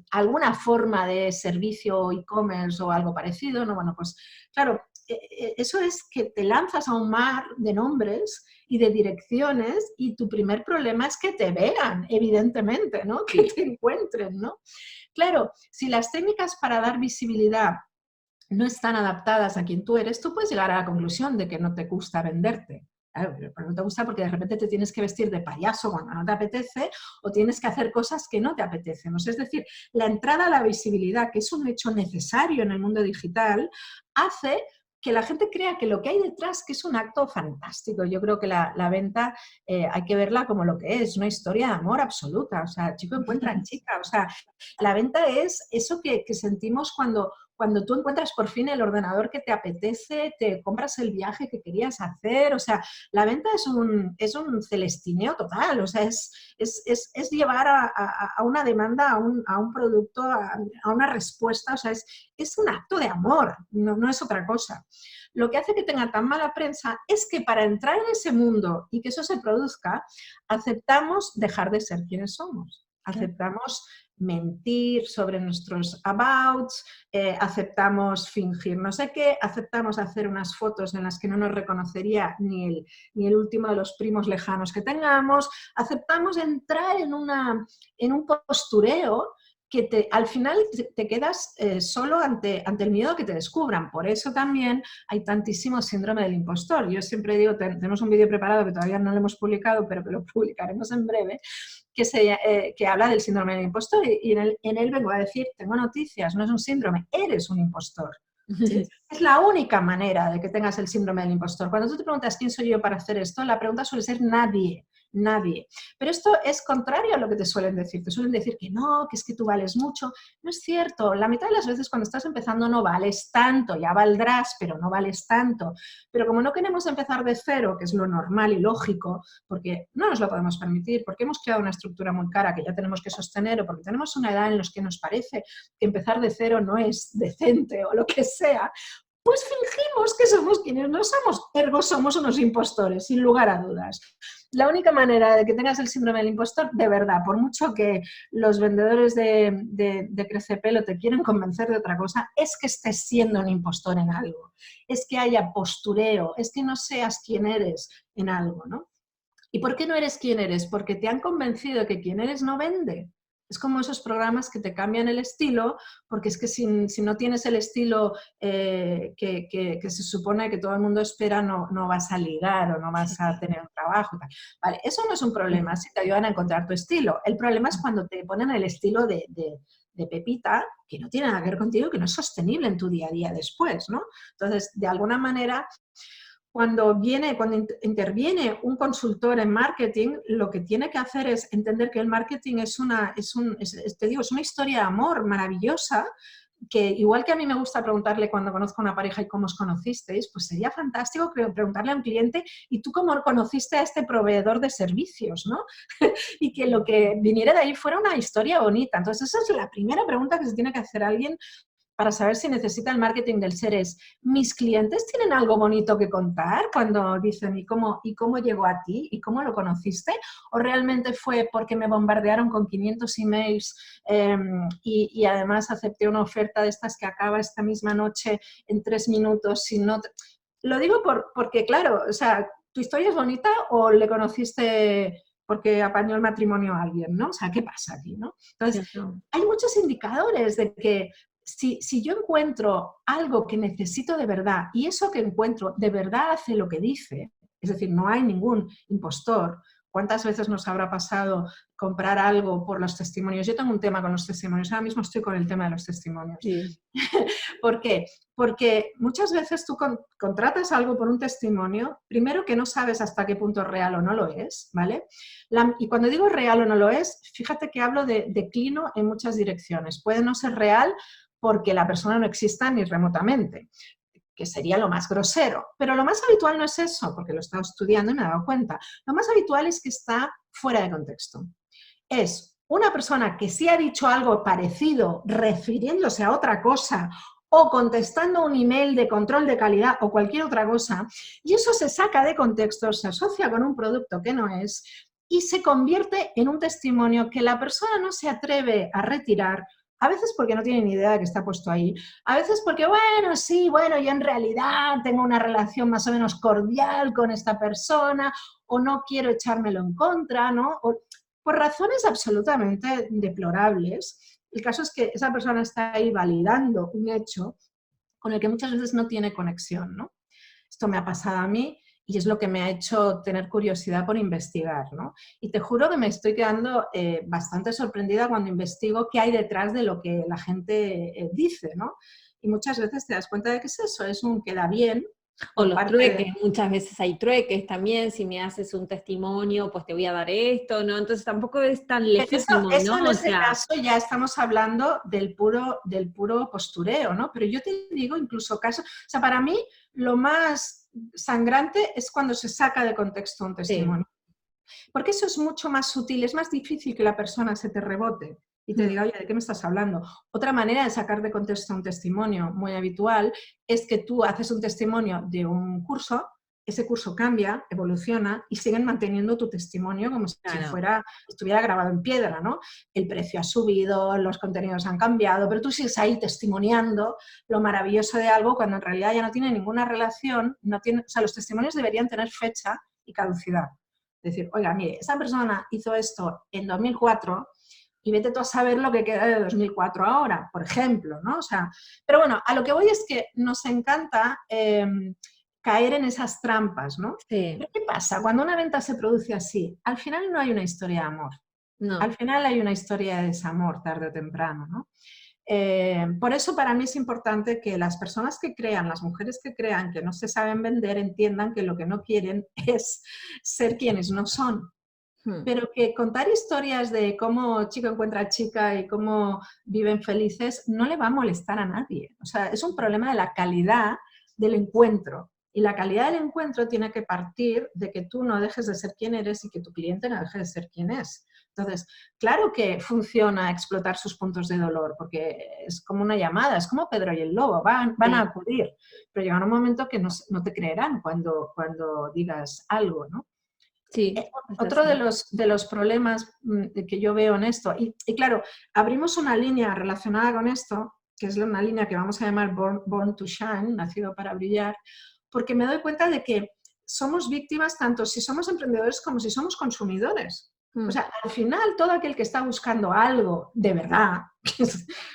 alguna forma de servicio e-commerce o algo parecido, ¿no? Bueno, pues claro, eso es que te lanzas a un mar de nombres y de direcciones y tu primer problema es que te vean, evidentemente, ¿no? Que Sí. te encuentren, ¿no? Claro, si las técnicas para dar visibilidad no están adaptadas a quien tú eres, tú puedes llegar a la conclusión de que no te gusta venderte. Claro, pero no te gusta porque de repente te tienes que vestir de payaso cuando no te apetece o tienes que hacer cosas que no te apetecen. O sea, es decir, la entrada a la visibilidad, que es un hecho necesario en el mundo digital, hace que la gente crea que lo que hay detrás, que es un acto fantástico. Yo creo que la venta hay que verla como lo que es, una historia de amor absoluta. O sea, chico encuentra en chica. O sea, la venta es eso que sentimos cuando tú encuentras por fin el ordenador que te apetece, te compras el viaje que querías hacer, o sea, la venta es un celestineo total, o sea, es llevar a una demanda, a un producto, a una respuesta, o sea, es un acto de amor, no es otra cosa. Lo que hace que tenga tan mala prensa es que para entrar en ese mundo y que eso se produzca, aceptamos dejar de ser quienes somos, Claro. aceptamos mentir sobre nuestros abouts, aceptamos fingir no sé qué, aceptamos hacer unas fotos en las que no nos reconocería ni el último de los primos lejanos que tengamos, aceptamos entrar en un postureo que al final te quedas solo ante el miedo a que te descubran. Por eso también hay tantísimo síndrome del impostor. Yo siempre digo, tenemos un vídeo preparado que todavía no lo hemos publicado, pero que lo publicaremos en breve, que habla del síndrome del impostor y en él vengo a decir, tengo noticias, no es un síndrome, eres un impostor. ¿Sí? Es la única manera de que tengas el síndrome del impostor. Cuando tú te preguntas quién soy yo para hacer esto, la pregunta suele ser nadie, nadie. Pero esto es contrario a lo que te suelen decir. Te suelen decir que no, que es que tú vales mucho. No es cierto. La mitad de las veces cuando estás empezando no vales tanto, ya valdrás, pero no vales tanto. Pero como no queremos empezar de cero, que es lo normal y lógico, porque no nos lo podemos permitir, porque hemos creado una estructura muy cara que ya tenemos que sostener o porque tenemos una edad en la que nos parece que empezar de cero no es decente o lo que sea, pues fingimos que somos quienes no somos, ergo somos unos impostores, sin lugar a dudas. La única manera de que tengas el síndrome del impostor, de verdad, por mucho que los vendedores de Crecepelo te quieren convencer de otra cosa, es que estés siendo un impostor en algo, es que haya postureo, es que no seas quien eres en algo, ¿no? ¿Y por qué no eres quien eres? Porque te han convencido de que quien eres no vende. Es como esos programas que te cambian el estilo, porque es que si no tienes el estilo que se supone que todo el mundo espera, no vas a ligar o no vas a tener un trabajo. Vale, eso no es un problema si te ayudan a encontrar tu estilo. El problema es cuando te ponen el estilo de Pepita, que no tiene nada que ver contigo, que no es sostenible en tu día a día después, ¿no? Entonces, de alguna manera cuando interviene un consultor en marketing, lo que tiene que hacer es entender que el marketing es una historia de amor maravillosa, que igual que a mí me gusta preguntarle cuando conozco a una pareja y cómo os conocisteis, pues sería fantástico preguntarle a un cliente, ¿y tú cómo conociste a este proveedor de servicios, ¿no? Y que lo que viniera de ahí fuera una historia bonita. Entonces, esa es la primera pregunta que se tiene que hacer alguien para saber si necesita el marketing del ser es, ¿mis clientes tienen algo bonito que contar cuando dicen ¿y cómo llegó a ti? ¿Y cómo lo conociste? ¿O realmente fue porque me bombardearon con 500 emails y además acepté una oferta de estas que acaba esta misma noche en 3 minutos? Si no Lo digo porque, claro, o sea, ¿tu historia es bonita o le conociste porque apañó el matrimonio a alguien, ¿no? O sea, ¿qué pasa aquí, no? Entonces, Cierto. hay muchos indicadores de que si yo encuentro algo que necesito de verdad y eso que encuentro de verdad hace lo que dice, es decir, no hay ningún impostor. ¿Cuántas veces nos habrá pasado comprar algo por los testimonios? Yo tengo un tema con los testimonios, ahora mismo estoy con el tema de los testimonios. Sí. ¿Por qué? Porque muchas veces tú contratas algo por un testimonio, primero que no sabes hasta qué punto es real o no lo es, ¿vale? Y cuando digo real o no lo es, fíjate que hablo de declino en muchas direcciones. Puede no ser real porque la persona no exista ni remotamente, que sería lo más grosero. Pero lo más habitual no es eso, porque lo he estado estudiando y me he dado cuenta. Lo más habitual es que está fuera de contexto. Es una persona que sí ha dicho algo parecido refiriéndose a otra cosa o contestando un email de control de calidad o cualquier otra cosa, y eso se saca de contexto, se asocia con un producto que no es y se convierte en un testimonio que la persona no se atreve a retirar, a veces porque no tiene ni idea de que está puesto ahí, a veces porque, yo en realidad tengo una relación más o menos cordial con esta persona o no quiero echármelo en contra, ¿no? O, por razones absolutamente deplorables. El caso es que esa persona está ahí validando un hecho con el que muchas veces no tiene conexión, ¿no? Esto me ha pasado a mí y es lo que me ha hecho tener curiosidad por investigar, ¿no? Y te juro que me estoy quedando bastante sorprendida cuando investigo qué hay detrás de lo que la gente dice, ¿no? Y muchas veces te das cuenta de que es eso, es un queda bien. O los trueques, muchas veces hay trueques también, si me haces un testimonio, pues te voy a dar esto, ¿no? Entonces tampoco es tan legítimo, eso ¿no? en O ese sea, caso ya estamos hablando del puro postureo, ¿no? Pero yo te digo incluso casos, o sea, para mí lo más sangrante es cuando se saca de contexto un sí. testimonio. Porque eso es mucho más sutil, es más difícil que la persona se te rebote y te diga, oye, ¿de qué me estás hablando? Otra manera de sacar de contexto un testimonio muy habitual es que tú haces un testimonio de un curso, ese curso cambia, evoluciona y siguen manteniendo tu testimonio como si Claro. estuviera grabado en piedra, ¿no? El precio ha subido, los contenidos han cambiado, pero tú sigues ahí testimoniando lo maravilloso de algo cuando en realidad ya no tiene ninguna relación, o sea, los testimonios deberían tener fecha y caducidad. Decir, oiga, mire, esa persona hizo esto en 2004 y vete tú a saber lo que queda de 2004 ahora, por ejemplo, ¿no? O sea, pero bueno, a lo que voy es que nos encanta caer en esas trampas, ¿no? Sí, Pero ¿qué pasa? Cuando una venta se produce así, al final no hay una historia de amor. Al no. final hay una historia de desamor, tarde o temprano, ¿no? Por eso para mí es importante que las personas que crean, las mujeres que crean que no se saben vender, entiendan que lo que no quieren es ser quienes no son. Hmm. Pero que contar historias de cómo chico encuentra chica y cómo viven felices no le va a molestar a nadie. O sea, es un problema de la calidad del encuentro. Y la calidad del encuentro tiene que partir de que tú no dejes de ser quien eres y que tu cliente no deje de ser quien es. Entonces, claro que funciona explotar sus puntos de dolor, porque es como una llamada, es como Pedro y el Lobo, van a Sí, acudir, pero llegará un momento que no te creerán cuando digas algo, ¿no? sí, es Otro de así. los problemas que yo veo en esto, y claro, abrimos una línea relacionada con esto, que es una línea que vamos a llamar Born to Shine, nacido para brillar, porque me doy cuenta de que somos víctimas tanto si somos emprendedores como si somos consumidores. O Hmm. sea, al final, todo aquel que está buscando algo de verdad,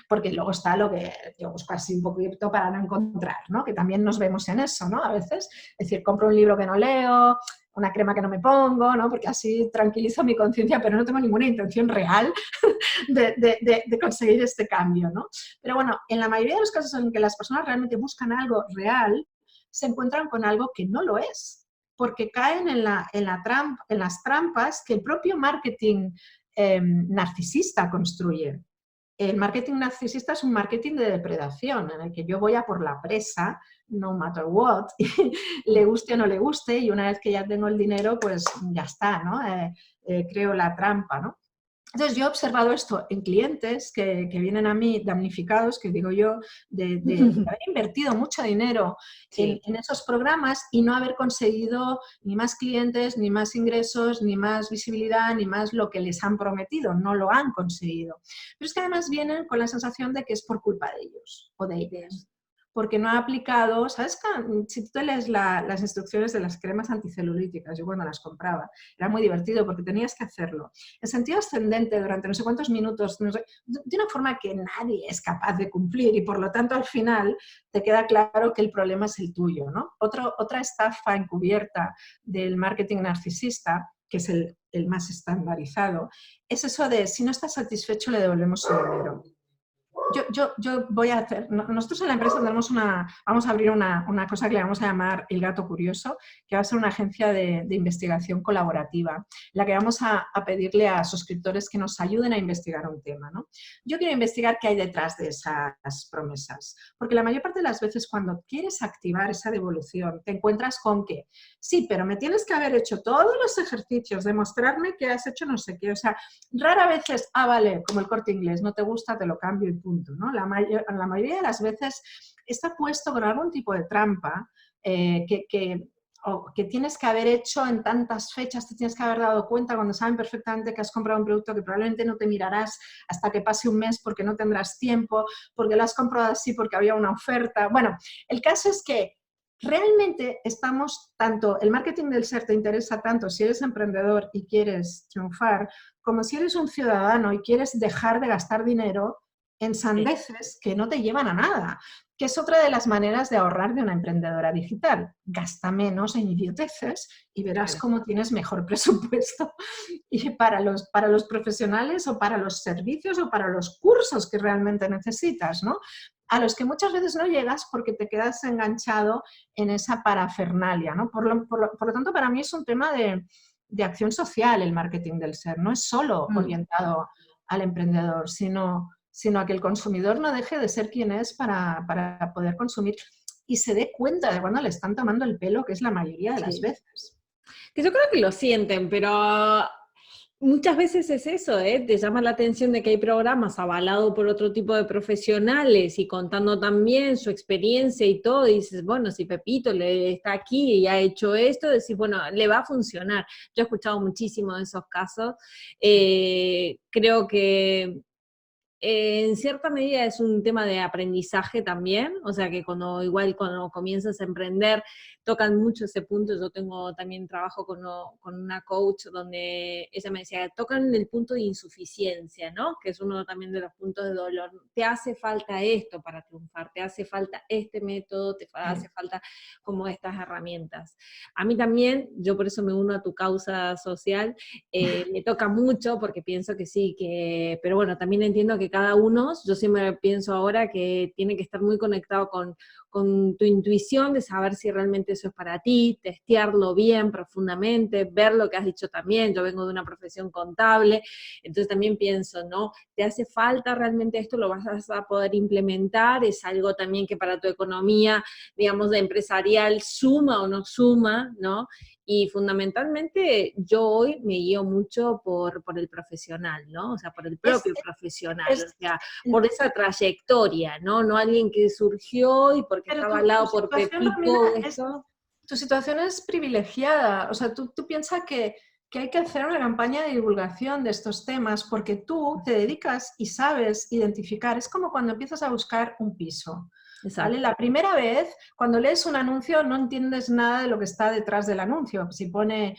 porque luego está lo que yo busco así un poquito para no encontrar, ¿no? Que también nos vemos en eso, ¿no? A veces, es decir, compro un libro que no leo, una crema que no me pongo, ¿no? Porque así tranquilizo mi conciencia, pero no tengo ninguna intención real de conseguir este cambio, ¿no? Pero bueno, en la mayoría de los casos en que las personas realmente buscan algo real, se encuentran con algo que no lo es, porque caen en las trampas que el propio marketing narcisista construye. El marketing narcisista es un marketing de depredación, en el que yo voy a por la presa, no matter what, y le guste o no le guste, y una vez que ya tengo el dinero, pues ya está, ¿no? Creo la trampa, ¿no? Entonces, yo he observado esto en clientes que vienen a mí damnificados, que digo yo, de haber invertido mucho dinero Sí. en esos programas y no haber conseguido ni más clientes, ni más ingresos, ni más visibilidad, ni más lo que les han prometido. No lo han conseguido. Pero es que además vienen con la sensación de que es por culpa de ellos o de Bien. ellas. Porque no ha aplicado, ¿sabes? Si tú te lees las instrucciones de las cremas anticelulíticas, yo cuando las compraba, era muy divertido porque tenías que hacerlo en sentido ascendente durante no sé cuántos minutos, no sé, de una forma que nadie es capaz de cumplir y por lo tanto al final te queda claro que el problema es el tuyo, ¿no? Otra estafa encubierta del marketing narcisista, que es el más estandarizado, es eso de si no estás satisfecho le devolvemos su dinero. Yo voy a hacer, nosotros en la empresa vamos a abrir una cosa que le vamos a llamar El Gato Curioso, que va a ser una agencia de investigación colaborativa, la que vamos a pedirle a suscriptores que nos ayuden a investigar un tema, ¿no? Yo quiero investigar qué hay detrás de esas promesas, porque la mayor parte de las veces cuando quieres activar esa devolución, te encuentras con que, sí, pero me tienes que haber hecho todos los ejercicios, demostrarme que has hecho no sé qué, o sea, rara vez es, vale, como el Corte Inglés, no te gusta, te lo cambio y punto, ¿no? La mayoría de las veces está puesto con algún tipo de trampa que tienes que haber hecho en tantas fechas, te tienes que haber dado cuenta cuando saben perfectamente que has comprado un producto que probablemente no te mirarás hasta que pase un mes porque no tendrás tiempo, porque lo has comprado así porque había una oferta. Bueno, el caso es que realmente estamos tanto, el marketing del ser te interesa tanto si eres emprendedor y quieres triunfar, como si eres un ciudadano y quieres dejar de gastar dinero en sandeces que no te llevan a nada, que es otra de las maneras de ahorrar de una emprendedora digital. Gasta menos en idioteces y verás Claro. cómo tienes mejor presupuesto y para los profesionales o para los servicios o para los cursos que realmente necesitas, ¿no? A los que muchas veces no llegas porque te quedas enganchado en esa parafernalia, ¿no? Por lo tanto, para mí es un tema de acción social el marketing del ser, no es solo Mm. orientado al emprendedor, sino a que el consumidor no deje de ser quien es para poder consumir y se dé cuenta de cuando le están tomando el pelo, que es la mayoría de las Sí. veces. Que yo creo que lo sienten, pero muchas veces es eso, ¿eh? Te llama la atención de que hay programas avalados por otro tipo de profesionales y contando también su experiencia y todo, y dices, bueno, si Pepito le está aquí y ha hecho esto, decís, bueno, le va a funcionar. Yo he escuchado muchísimo de esos casos. Creo que en cierta medida es un tema de aprendizaje también, o sea que cuando comienzas a emprender, tocan mucho ese punto. Yo tengo también trabajo con una coach donde ella me decía, tocan el punto de insuficiencia, ¿no? Que es uno también de los puntos de dolor. Te hace falta esto para triunfar, te hace falta este método, te hace falta como estas herramientas. A mí también, yo por eso me uno a tu causa social, me toca mucho porque pienso que sí, pero bueno, también entiendo que cada uno, yo siempre pienso ahora que tiene que estar muy conectado con tu intuición de saber si realmente eso es para ti, testearlo bien, profundamente, ver lo que has dicho también. Yo vengo de una profesión contable, entonces también pienso, ¿no? ¿Te hace falta realmente esto? ¿Lo vas a poder implementar? ¿Es algo también que para tu economía, digamos, de empresarial suma o no suma, ¿no? Y fundamentalmente yo hoy me guío mucho por el profesional, ¿no? O sea, por el Es, propio profesional, o es, sea, por esa trayectoria, ¿no? No alguien que surgió y porque pero estaba al tu lado por situación, Romina, Pepito esto. tu situación es privilegiada. O sea, tú piensas que hay que hacer una campaña de divulgación de estos temas porque tú te dedicas y sabes identificar. Es como cuando empiezas a buscar un piso. ¿Vale? Exacto. La primera vez, cuando lees un anuncio, no entiendes nada de lo que está detrás del anuncio. Si pone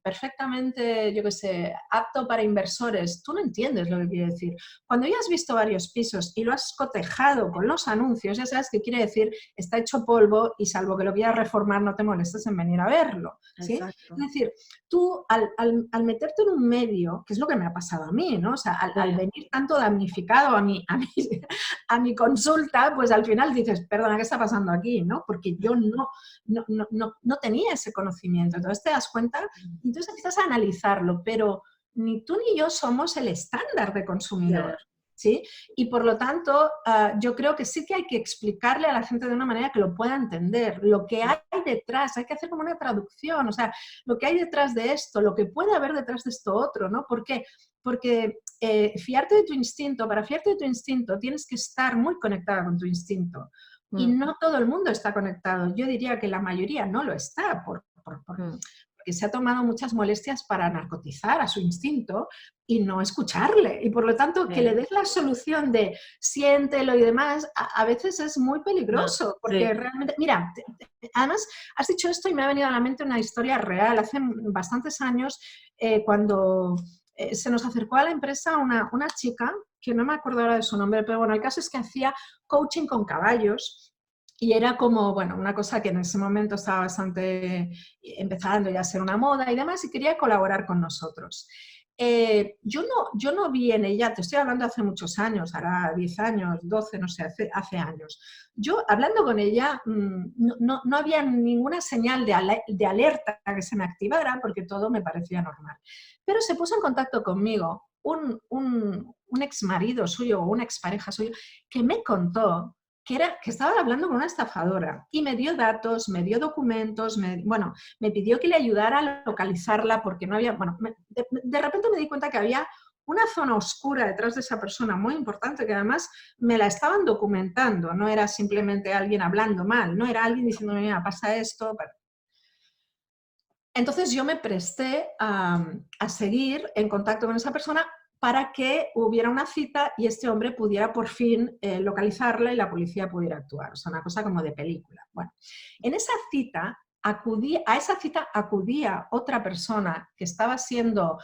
perfectamente, yo qué sé, apto para inversores, tú no entiendes lo que quiere decir. Cuando ya has visto varios pisos y lo has cotejado con los anuncios, ya sabes que quiere decir está hecho polvo y salvo que lo quieras reformar, no te molestes en venir a verlo. ¿Sí? Es Exacto. decir, tú al meterte en un medio, que es lo que me ha pasado a mí, ¿no? O sea, al Claro. venir tanto damnificado a mi consulta, pues al final dices, perdona, ¿qué está pasando aquí? ¿No? Porque yo no tenía ese conocimiento. Entonces te das cuenta y entonces empiezas a analizarlo, pero ni tú ni yo somos el estándar de consumidor. Claro. ¿Sí? Y por lo tanto, yo creo que sí que hay que explicarle a la gente de una manera que lo pueda entender, lo que hay detrás, hay que hacer como una traducción, o sea, lo que hay detrás de esto, lo que puede haber detrás de esto otro, ¿no? ¿Por qué? Porque fiarte de tu instinto, para fiarte de tu instinto tienes que estar muy conectada con tu instinto. Y no todo el mundo está conectado. Yo diría que la mayoría no lo está porque se ha tomado muchas molestias para narcotizar a su instinto y no escucharle. Y por lo tanto, que le des la solución de siéntelo y demás, a veces es muy peligroso, porque realmente, mira, además has dicho esto y me ha venido a la mente una historia real. Hace bastantes años, cuando se nos acercó a la empresa una chica, que no me acuerdo ahora de su nombre, pero bueno, el caso es que hacía coaching con caballos. Y era como, bueno, una cosa que en ese momento estaba bastante empezando ya a ser una moda y demás, y quería colaborar con nosotros. Yo no vi en ella, te estoy hablando hace muchos años, hará 10 años, 12, no sé, hace años. Yo, hablando con ella, no había ninguna señal de alerta que se me activara, porque todo me parecía normal. Pero se puso en contacto conmigo un ex marido suyo o una expareja suyo que me contó que estaba hablando con una estafadora y me dio datos, me dio documentos, me pidió que le ayudara a localizarla porque no había, de repente me di cuenta que había una zona oscura detrás de esa persona muy importante que además me la estaban documentando, no era simplemente alguien hablando mal, no era alguien diciéndome, mira, pasa esto. Entonces yo me presté a seguir en contacto con esa persona para que hubiera una cita y este hombre pudiera por fin localizarla y la policía pudiera actuar. O sea, una cosa como de película. Bueno, en esa cita a esa cita acudía otra persona que estaba siendo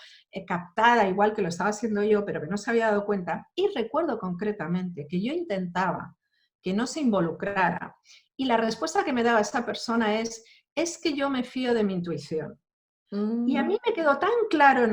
captada igual que lo estaba haciendo yo, pero que no se había dado cuenta. Y recuerdo concretamente que yo intentaba que no se involucrara. Y la respuesta que me daba esa persona es que yo me fío de mi intuición. Y a mí me quedó tan claro en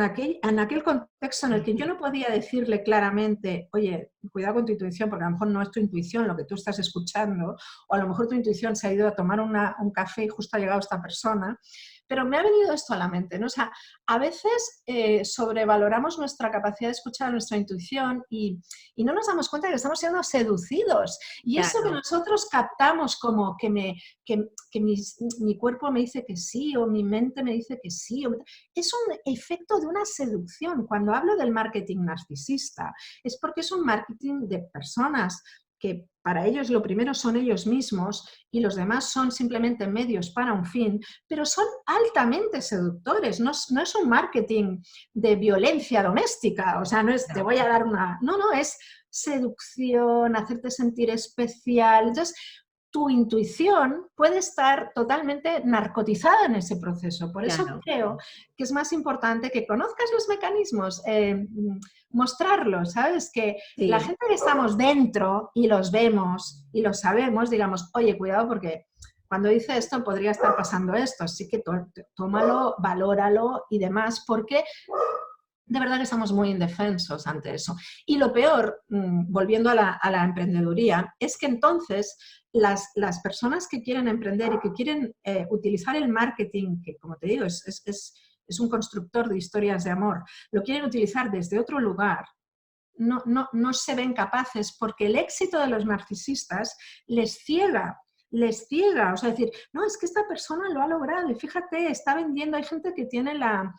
aquel contexto en el que yo no podía decirle claramente, oye, cuidado con tu intuición, porque a lo mejor no es tu intuición lo que tú estás escuchando, o a lo mejor tu intuición se ha ido a tomar un café y justo ha llegado esta persona. Pero me ha venido esto a la mente, ¿no? O sea, a veces sobrevaloramos nuestra capacidad de escuchar a nuestra intuición y no nos damos cuenta de que estamos siendo seducidos. Y Claro. eso que nosotros captamos como que mi cuerpo me dice que sí o mi mente me dice que sí, es un efecto de una seducción. Cuando hablo del marketing narcisista, es porque es un marketing de personas que para ellos lo primero son ellos mismos y los demás son simplemente medios para un fin, pero son altamente seductores. No es un marketing de violencia doméstica, o sea, no es te voy a dar una... No, es seducción, hacerte sentir especial. Entonces, tu intuición puede estar totalmente narcotizada en ese proceso. Por eso creo que es más importante que conozcas los mecanismos, mostrarlos, ¿sabes? Que la gente que estamos dentro y los vemos y los sabemos, digamos, oye, cuidado porque cuando dice esto podría estar pasando esto, así que tómalo, valóralo y demás, porque de verdad que estamos muy indefensos ante eso. Y lo peor, volviendo a la emprendeduría, es que entonces las personas que quieren emprender y que quieren utilizar el marketing, que como te digo, es un constructor de historias de amor, lo quieren utilizar desde otro lugar, no se ven capaces porque el éxito de los narcisistas les ciega, o sea, decir, no, es que esta persona lo ha logrado y fíjate, está vendiendo, hay gente que tiene la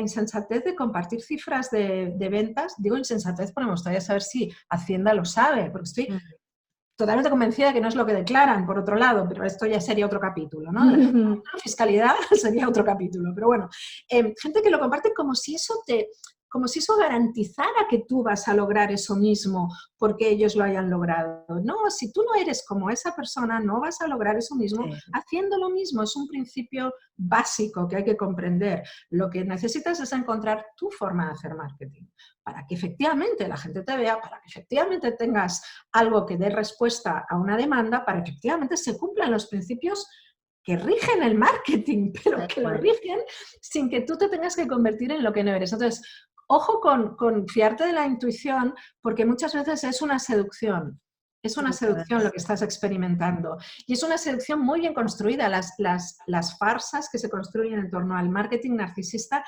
insensatez de compartir cifras de ventas. Digo insensatez porque me gustaría saber si Hacienda lo sabe, porque estoy totalmente convencida de que no es lo que declaran, por otro lado, pero esto ya sería otro capítulo, ¿no? La fiscalidad sería otro capítulo, pero bueno, gente que lo comparte como si eso garantizara que tú vas a lograr eso mismo porque ellos lo hayan logrado. No, si tú no eres como esa persona, no vas a lograr eso mismo haciendo lo mismo. Es un principio básico que hay que comprender. Lo que necesitas es encontrar tu forma de hacer marketing para que efectivamente la gente te vea, para que efectivamente tengas algo que dé respuesta a una demanda, para que efectivamente se cumplan los principios que rigen el marketing, pero que lo rigen sin que tú te tengas que convertir en lo que no eres. Entonces, ojo con fiarte de la intuición, porque muchas veces es una seducción. Es Sí, una la verdad seducción lo que estás experimentando. Y es una seducción muy bien construida. Las farsas que se construyen en torno al marketing narcisista,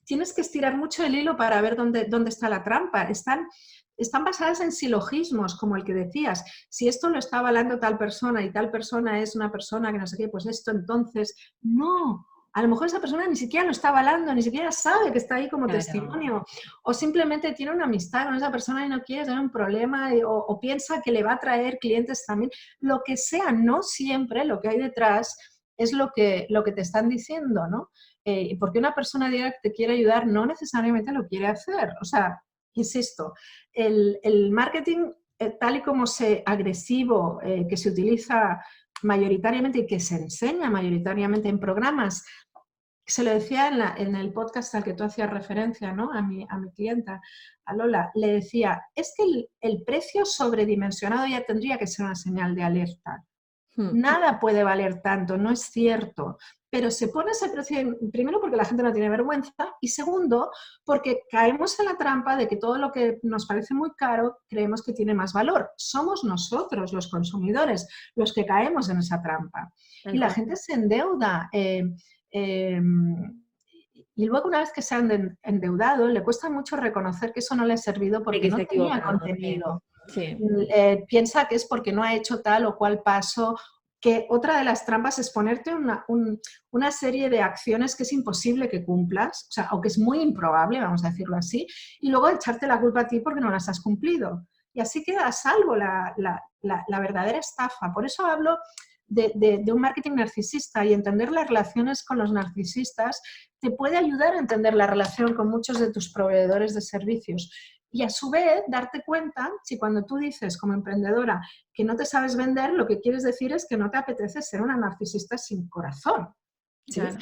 tienes que estirar mucho el hilo para ver dónde está la trampa. Están basadas en silogismos, como el que decías. Si esto lo está avalando tal persona y tal persona es una persona que no sé qué, pues esto entonces, no. A lo mejor esa persona ni siquiera lo está avalando, ni siquiera sabe que está ahí como claro. testimonio, o simplemente tiene una amistad con esa persona y no quiere tener un problema, o piensa que le va a traer clientes también. Lo que sea, no siempre lo que hay detrás es lo que te están diciendo, ¿no? Porque una persona diga que te quiere ayudar no necesariamente lo quiere hacer. O sea, insisto, el marketing tal y como agresivo que se utiliza mayoritariamente y que se enseña mayoritariamente en programas, se lo decía en el podcast al que tú hacías referencia, ¿no? A mi clienta, a Lola, le decía, es que el precio sobredimensionado ya tendría que ser una señal de alerta. Hmm. Nada puede valer tanto, no es cierto. Pero se pone ese precio, primero porque la gente no tiene vergüenza y segundo porque caemos en la trampa de que todo lo que nos parece muy caro creemos que tiene más valor. Somos nosotros, los consumidores, los que caemos en esa trampa. Y Tal la cual. gente se endeuda. Y luego una vez que se han endeudado, le cuesta mucho reconocer que eso no le ha servido De porque que no está tenía equivocado, sí. contenido. Sí. Piensa que es porque no ha hecho tal o cual paso, que otra de las trampas es ponerte una serie de acciones que es imposible que cumplas, o sea, o que es muy improbable, vamos a decirlo así, y luego echarte la culpa a ti porque no las has cumplido. Y así queda a salvo la verdadera estafa. Por eso hablo de un marketing narcisista, y entender las relaciones con los narcisistas te puede ayudar a entender la relación con muchos de tus proveedores de servicios. Y a su vez, darte cuenta si cuando tú dices como emprendedora que no te sabes vender, lo que quieres decir es que no te apetece ser una narcisista sin corazón. ¿Sí? Claro,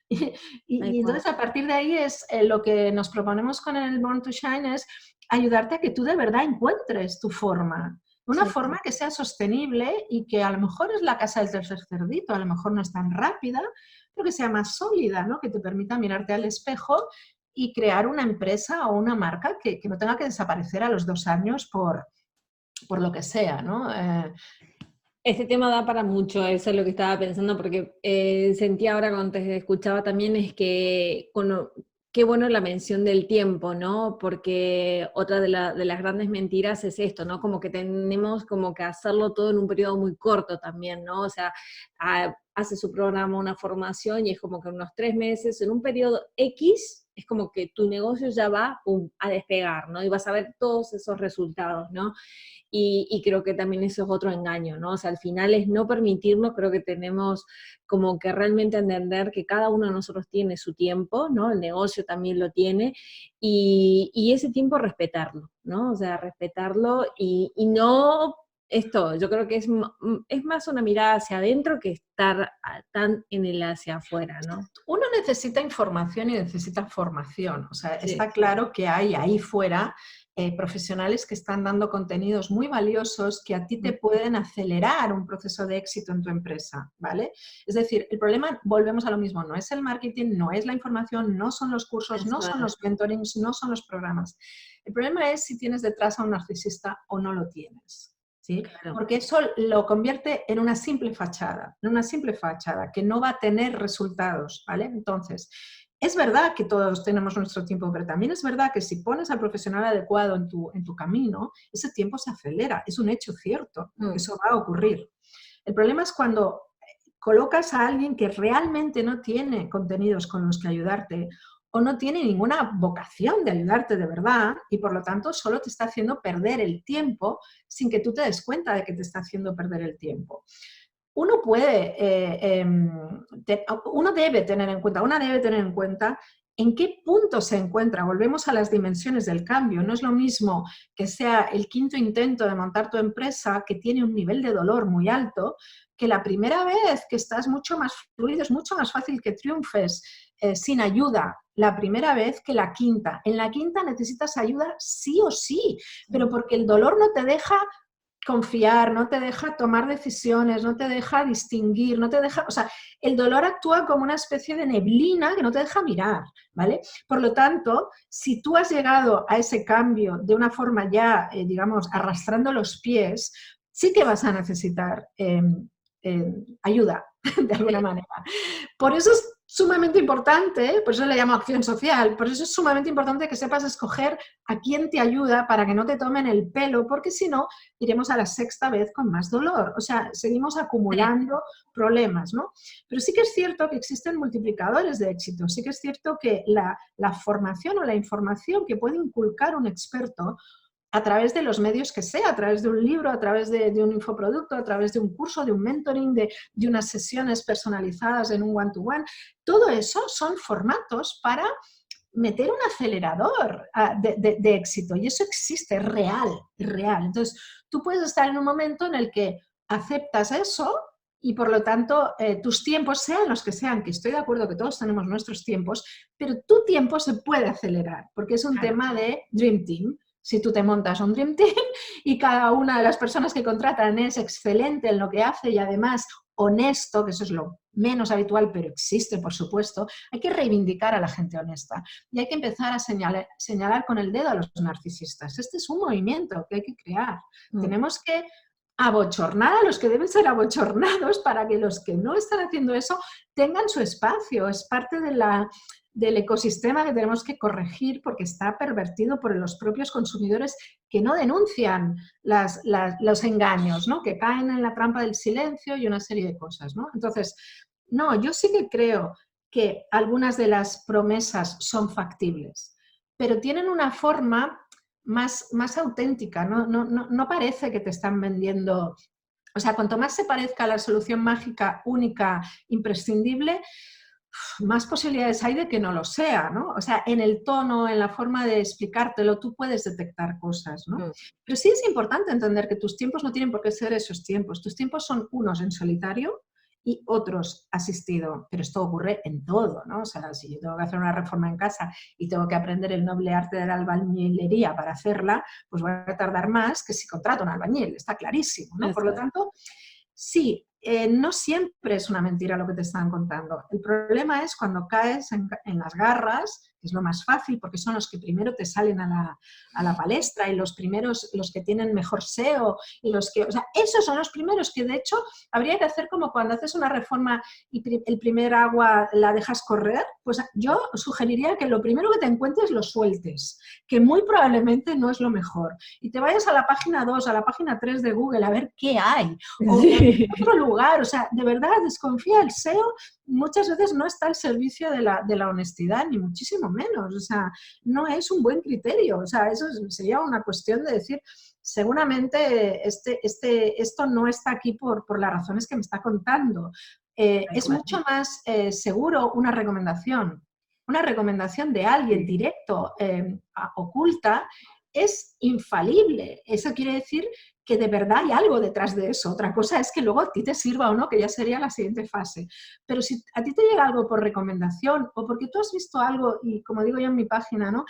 Y, tal y cual. entonces a partir de ahí es lo que nos proponemos con el Born to Shine, es ayudarte a que tú de verdad encuentres tu forma. Una Sí. forma que sea sostenible y que a lo mejor es la casa del tercer cerdito, a lo mejor no es tan rápida, pero que sea más sólida, ¿no? Que te permita mirarte al espejo y crear una empresa o una marca que no tenga que desaparecer a los 2 años por lo que sea, ¿no? Este tema da para mucho, eso es lo que estaba pensando, porque sentía ahora cuando te escuchaba también es que qué bueno la mención del tiempo, ¿no? Porque otra de las grandes mentiras es esto, ¿no? Como que tenemos como que hacerlo todo en un periodo muy corto también, ¿no? O sea, hace su programa, una formación y es como que en unos 3 meses, en un periodo X, es como que tu negocio ya va a despegar, ¿no? Y vas a ver todos esos resultados, ¿no? Y creo que también eso es otro engaño, ¿no? O sea, al final es no permitirnos, creo que tenemos como que realmente entender que cada uno de nosotros tiene su tiempo, ¿no? El negocio también lo tiene, y ese tiempo respetarlo, ¿no? O sea, respetarlo y no esto, yo creo que es más una mirada hacia adentro que estar tan en el hacia afuera, ¿no? Uno necesita información y necesita formación. O sea, Sí, está claro que hay ahí fuera profesionales que están dando contenidos muy valiosos que a ti te pueden acelerar un proceso de éxito en tu empresa, ¿vale? Es decir, el problema, volvemos a lo mismo, no es el marketing, no es la información, no son los cursos, no eso son es, los mentorings, no son los programas. El problema es si tienes detrás a un narcisista o no lo tienes. ¿Sí? claro. Porque eso lo convierte en una simple fachada que no va a tener resultados, ¿vale? Entonces, es verdad que todos tenemos nuestro tiempo, pero también es verdad que si pones al profesional adecuado en tu camino, ese tiempo se acelera, es un hecho cierto, que eso va a ocurrir. El problema es cuando colocas a alguien que realmente no tiene contenidos con los que ayudarte o no tiene ninguna vocación de ayudarte de verdad y por lo tanto solo te está haciendo perder el tiempo sin que tú te des cuenta de que te está haciendo perder el tiempo. Uno debe tener en cuenta en qué punto se encuentra. Volvemos a las dimensiones del cambio. No es lo mismo que sea el quinto intento de montar tu empresa, que tiene un nivel de dolor muy alto, que la primera vez, que estás mucho más fluido, es mucho más fácil que triunfes sin ayuda la primera vez que la quinta. En la quinta necesitas ayuda sí o sí, pero porque el dolor no te deja confiar, no te deja tomar decisiones, no te deja distinguir, no te deja, o sea, el dolor actúa como una especie de neblina que no te deja mirar, ¿vale? Por lo tanto, si tú has llegado a ese cambio de una forma ya, digamos, arrastrando los pies, sí que vas a necesitar ayuda, de alguna manera. Por eso es sumamente importante, por eso le llamo acción social, por eso es sumamente importante que sepas escoger a quién te ayuda para que no te tomen el pelo, porque si no, iremos a la sexta vez con más dolor. O sea, seguimos acumulando problemas, ¿no? Pero sí que es cierto que existen multiplicadores de éxito, sí que es cierto que la formación o la información que puede inculcar un experto a través de los medios que sea, a través de un libro, a través de un infoproducto, a través de un curso, de un mentoring, de unas sesiones personalizadas en un one-to-one. Todo eso son formatos para meter un acelerador de éxito y eso existe, es real, es real. Entonces, tú puedes estar en un momento en el que aceptas eso y por lo tanto tus tiempos, sean los que sean, que estoy de acuerdo que todos tenemos nuestros tiempos, pero tu tiempo se puede acelerar porque es un tema de Dream Team. Si tú te montas un Dream Team y cada una de las personas que contratan es excelente en lo que hace y además honesto, que eso es lo menos habitual, pero existe, por supuesto, hay que reivindicar a la gente honesta y hay que empezar a señalar con el dedo a los narcisistas. Este es un movimiento que hay que crear. Tenemos que abochornar a los que deben ser abochornados para que los que no están haciendo eso tengan su espacio. Es parte del ecosistema que tenemos que corregir porque está pervertido por los propios consumidores que no denuncian los engaños, ¿no? Que caen en la trampa del silencio y una serie de cosas, ¿no? Entonces, no, yo sí que creo que algunas de las promesas son factibles, pero tienen una forma más auténtica, no parece que te están vendiendo. O sea, cuanto más se parezca a la solución mágica, única, imprescindible, más posibilidades hay de que no lo sea, ¿no? O sea, en el tono, en la forma de explicártelo, tú puedes detectar cosas, ¿no? Pero sí es importante entender que tus tiempos no tienen por qué ser esos tiempos. Tus tiempos son unos en solitario y otros asistido. Pero esto ocurre en todo, ¿no? O sea, si yo tengo que hacer una reforma en casa y tengo que aprender el noble arte de la albañilería para hacerla, pues voy a tardar más que si contrato un albañil, está clarísimo, ¿no? Por lo tanto, sí, no siempre es una mentira lo que te están contando. El problema es cuando caes en las garras, que es lo más fácil porque son los que primero te salen a la palestra y los primeros, los que tienen mejor SEO y los que, o sea, esos son los primeros que de hecho habría que hacer como cuando haces una reforma y el primer agua la dejas correr, pues yo sugeriría que lo primero que te encuentres lo sueltes, que muy probablemente no es lo mejor. Y te vayas a la página 2, a la página 3 de Google a ver qué hay. O en otro lugar, o sea, de verdad desconfía, el SEO muchas veces no está al servicio de la honestidad, ni muchísimo menos, o sea, no es un buen criterio, o sea, eso sería una cuestión de decir, seguramente esto no está aquí por las razones que me está contando. Es mucho más seguro una recomendación de alguien directo, oculta, es infalible. Eso quiere decir que de verdad hay algo detrás de eso. Otra cosa es que luego a ti te sirva o no, que ya sería la siguiente fase. Pero si a ti te llega algo por recomendación o porque tú has visto algo y, como digo yo en mi página, ¿no?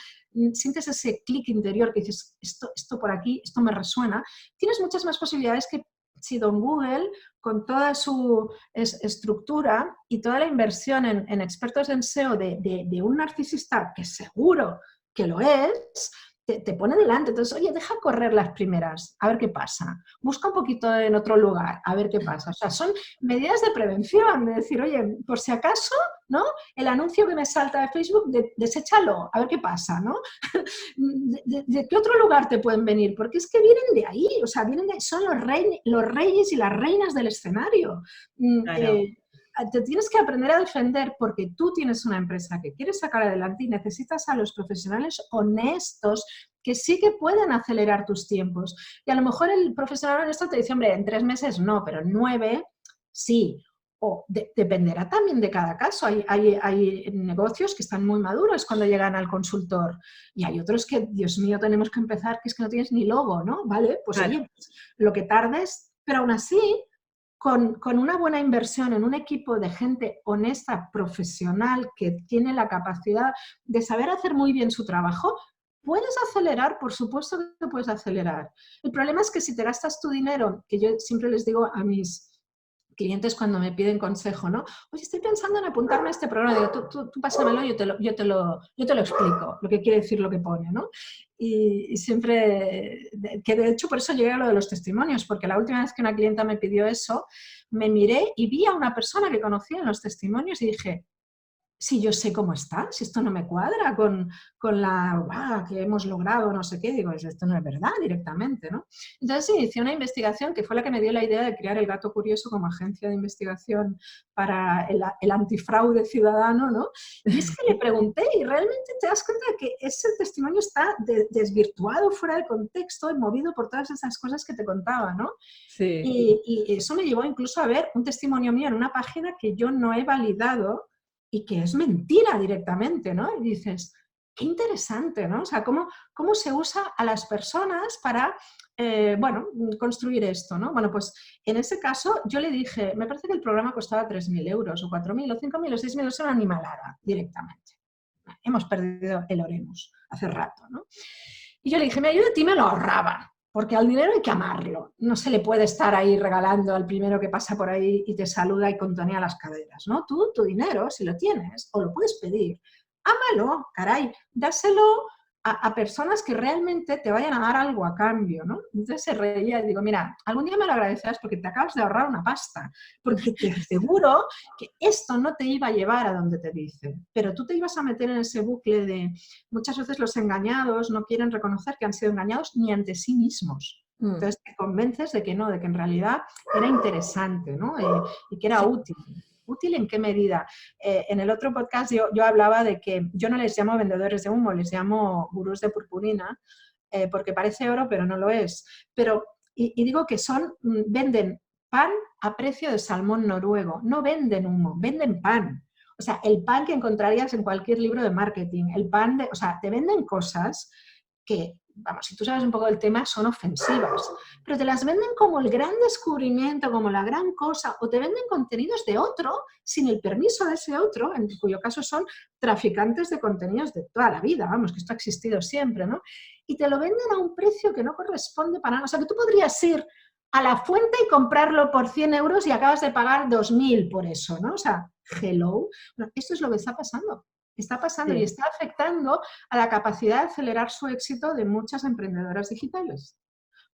Sientes ese clic interior que dices, esto por aquí, esto me resuena, tienes muchas más posibilidades que si don Google, con toda su estructura y toda la inversión en expertos en SEO de un narcisista, que seguro que lo es, te pone delante. Entonces, oye, deja correr las primeras, a ver qué pasa. Busca un poquito en otro lugar, a ver qué pasa. O sea, son medidas de prevención, de decir, oye, por si acaso, ¿no? El anuncio que me salta de Facebook, deséchalo, a ver qué pasa, ¿no? ¿De qué otro lugar te pueden venir? Porque es que vienen de ahí, o sea, son los reyes y las reinas del escenario. Claro. Te tienes que aprender a defender porque tú tienes una empresa que quieres sacar adelante y necesitas a los profesionales honestos que sí que pueden acelerar tus tiempos. Y a lo mejor el profesional honesto te dice, hombre, en 3 meses no, pero en 9 sí. O dependerá también de cada caso. Hay negocios que están muy maduros cuando llegan al consultor y hay otros que, Dios mío, tenemos que empezar, que es que no tienes ni logo, ¿no? Vale, pues Claro. oye, pues, lo que tardes, pero aún así con una buena inversión en un equipo de gente honesta, profesional, que tiene la capacidad de saber hacer muy bien su trabajo, ¿Puedes acelerar? Por supuesto que puedes acelerar. El problema es que si te gastas tu dinero, que yo siempre les digo a mis clientes cuando me piden consejo, ¿no? Oye, estoy pensando en apuntarme a este programa. Digo, tú pásamelo, yo te lo explico, lo que quiere decir lo que pone, ¿no? Y siempre, que de hecho por eso llegué a lo de los testimonios, porque la última vez que una clienta me pidió eso, me miré y vi a una persona que conocía en los testimonios y dije, si yo sé cómo está, si esto no me cuadra con la que hemos logrado, no sé qué, digo, esto no es verdad directamente, ¿no? Entonces inicié una investigación que fue la que me dio la idea de crear El Gato Curioso como agencia de investigación para el antifraude ciudadano, ¿no? Y es que le pregunté y realmente te das cuenta de que ese testimonio está desvirtuado, fuera de contexto, movido por todas esas cosas que te contaba, ¿no? Sí. Y eso me llevó incluso a ver un testimonio mío en una página que yo no he validado y que es mentira directamente, ¿no? Y dices, qué interesante, ¿no? O sea, cómo se usa a las personas para, bueno, construir esto, ¿no? Bueno, pues en ese caso yo le dije, me parece que el programa costaba 3.000 euros, o 4.000, o 5.000, o 6.000, es una animalada directamente. Hemos perdido el Oremus hace rato, ¿no? Y yo le dije, me ayuda a ti, me lo ahorraba, porque al dinero hay que amarlo. No se le puede estar ahí regalando al primero que pasa por ahí y te saluda y contonea las caderas, ¿no? Tú, tu dinero, si lo tienes, o lo puedes pedir, ámalo, caray, dáselo a personas que realmente te vayan a dar algo a cambio, ¿no? Entonces se reía y digo, mira, algún día me lo agradecerás porque te acabas de ahorrar una pasta, porque te aseguro que esto no te iba a llevar a donde te dice, pero tú te ibas a meter en ese bucle de muchas veces los engañados no quieren reconocer que han sido engañados ni ante sí mismos. Entonces te convences de que no, de que en realidad era interesante, ¿no? Y que era Sí. útil. ¿Útil en qué medida? En el otro podcast yo hablaba de que yo no les llamo vendedores de humo, les llamo gurús de purpurina, porque parece oro, pero no lo es. Pero, y digo que venden pan a precio de salmón noruego, no venden humo, venden pan. O sea, el pan que encontrarías en cualquier libro de marketing, el pan o sea, te venden cosas que, vamos, si tú sabes un poco del tema, son ofensivas, pero te las venden como el gran descubrimiento, como la gran cosa, o te venden contenidos de otro sin el permiso de ese otro, en cuyo caso son traficantes de contenidos de toda la vida, vamos, que esto ha existido siempre, ¿no? Y te lo venden a un precio que no corresponde para nada. O sea, que tú podrías ir a la fuente y comprarlo por 100 euros y acabas de pagar 2.000 por eso, ¿no? O sea, hello. Bueno, esto es lo que está pasando. Está pasando y Sí. está afectando a la capacidad de acelerar su éxito de muchas emprendedoras digitales.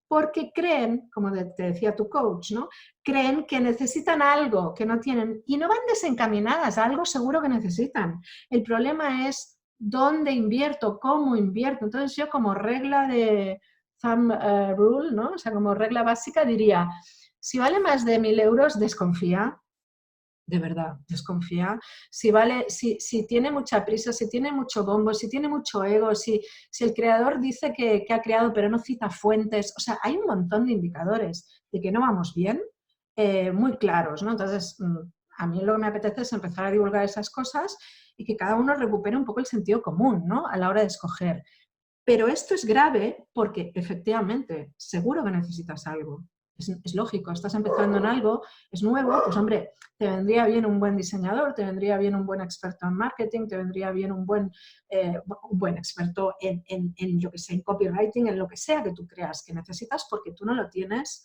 Porque creen, como te decía tu coach, ¿no? Creen que necesitan algo que no tienen y no van desencaminadas a algo seguro que necesitan. El problema es dónde invierto, cómo invierto. Entonces yo como regla de thumb rule, ¿no? O sea, como regla básica diría, si vale más de 1.000 euros, desconfía. De verdad, desconfía. Si tiene mucha prisa, si tiene mucho bombo, si tiene mucho ego, si el creador dice que ha creado pero no cita fuentes, o sea, hay un montón de indicadores de que no vamos bien, muy claros, ¿no? Entonces, a mí lo que me apetece es empezar a divulgar esas cosas y que cada uno recupere un poco el sentido común, ¿no? A la hora de escoger. Pero esto es grave porque efectivamente, seguro que necesitas algo. Es lógico, estás empezando en algo, es nuevo, pues hombre, te vendría bien un buen diseñador, te vendría bien un buen experto en marketing, te vendría bien un buen experto yo que sé, en copywriting, en lo que sea que tú creas que necesitas porque tú no lo tienes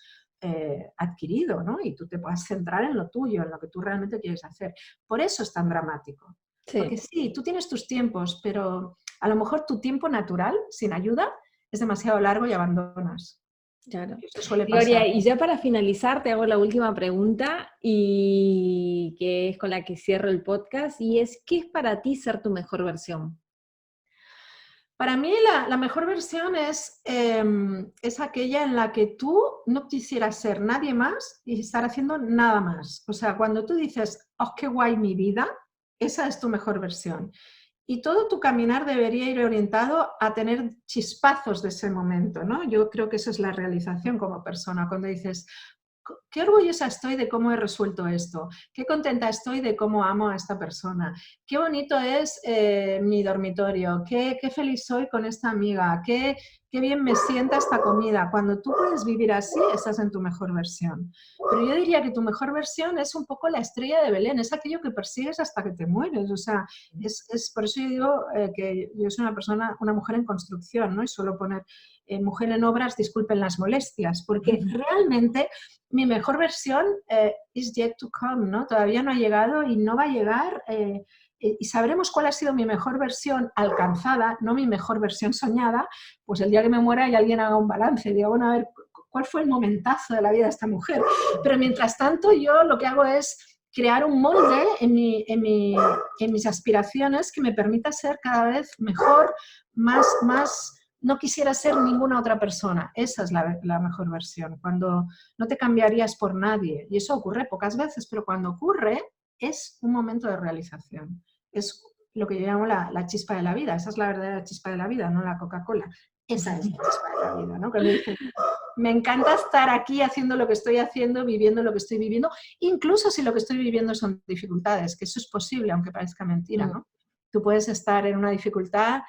adquirido, ¿no? Y tú te puedas centrar en lo tuyo, en lo que tú realmente quieres hacer. Por eso es tan dramático. Porque Sí. sí, tú tienes tus tiempos, pero a lo mejor tu tiempo natural, sin ayuda, es demasiado largo y abandonas. Claro. Eso suele Gloria, pasar. y ya para finalizar te hago la última pregunta y que es con la que cierro el podcast y es, ¿qué es para ti ser tu mejor versión? Para mí la mejor versión es aquella en la que tú no quisieras ser nadie más y estar haciendo nada más. O sea, cuando tú dices, oh, qué guay mi vida, esa es tu mejor versión. Y todo tu caminar debería ir orientado a tener chispazos de ese momento, ¿no? Yo creo que eso es la realización como persona, cuando dices, qué orgullosa estoy de cómo he resuelto esto, qué contenta estoy de cómo amo a esta persona, qué bonito es mi dormitorio, qué feliz soy con esta amiga, qué bien me sienta esta comida. Cuando tú puedes vivir así, estás en tu mejor versión. Pero yo diría que tu mejor versión es un poco la estrella de Belén, es aquello que persigues hasta que te mueres. O sea, por eso yo digo que yo soy una mujer en construcción, ¿no? Y suelo poner mujer en obras, disculpen las molestias, porque realmente mi mejor versión is yet to come, ¿no? Todavía no ha llegado y no va a llegar. Y sabremos cuál ha sido mi mejor versión alcanzada, no mi mejor versión soñada, pues el día que me muera y alguien haga un balance, diga, bueno, a ver, ¿cuál fue el momentazo de la vida de esta mujer? Pero mientras tanto, yo lo que hago es crear un molde en mis aspiraciones que me permita ser cada vez mejor, más no quisiera ser ninguna otra persona. Esa es la mejor versión, cuando no te cambiarías por nadie. Y eso ocurre pocas veces, pero cuando ocurre es un momento de realización. Es lo que yo llamo la chispa de la vida. Esa es la verdadera chispa de la vida, no la Coca-Cola. Esa es la chispa de la vida, ¿no? Cuando dices, me encanta estar aquí haciendo lo que estoy haciendo, viviendo lo que estoy viviendo, incluso si lo que estoy viviendo son dificultades, que eso es posible, aunque parezca mentira, ¿no? Tú puedes estar en una dificultad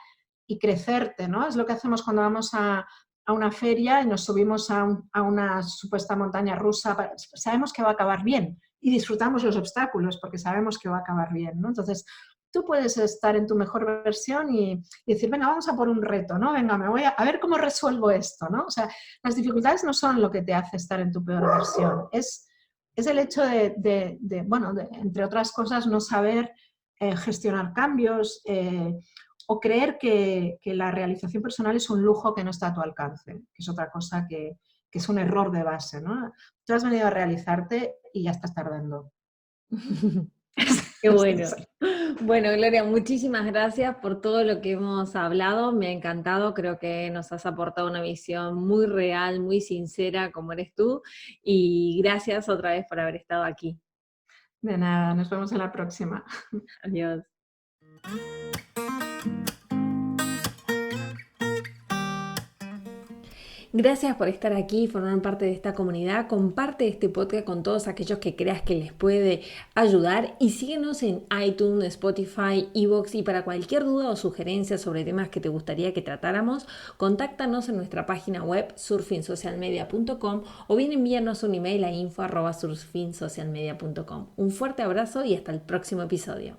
y crecerte, ¿no? Es lo que hacemos cuando vamos a una feria y nos subimos a una supuesta montaña rusa. Sabemos que va a acabar bien y disfrutamos los obstáculos porque sabemos que va a acabar bien, ¿no? Entonces, tú puedes estar en tu mejor versión y decir, venga, vamos a por un reto, ¿no? Venga, me voy a ver cómo resuelvo esto, ¿no? O sea, las dificultades no son lo que te hace estar en tu peor versión, es el hecho bueno, entre otras cosas, no saber gestionar cambios o creer que la realización personal es un lujo que no está a tu alcance, que es otra cosa que es un error de base, ¿no? Tú has venido a realizarte y ya estás tardando. Qué bueno. Bueno, Gloria, muchísimas gracias por todo lo que hemos hablado. Me ha encantado, creo que nos has aportado una visión muy real, muy sincera, como eres tú. Y gracias otra vez por haber estado aquí. De nada, nos vemos en la próxima. Adiós. Gracias por estar aquí y formar parte de esta comunidad. Comparte este podcast con todos aquellos que creas que les puede ayudar y síguenos en iTunes, Spotify, iVoox y para cualquier duda o sugerencia sobre temas que te gustaría que tratáramos, contáctanos en nuestra página web surfingsocialmedia.com o bien envíanos un email a info@surfingsocialmedia.com. Un fuerte abrazo y hasta el próximo episodio.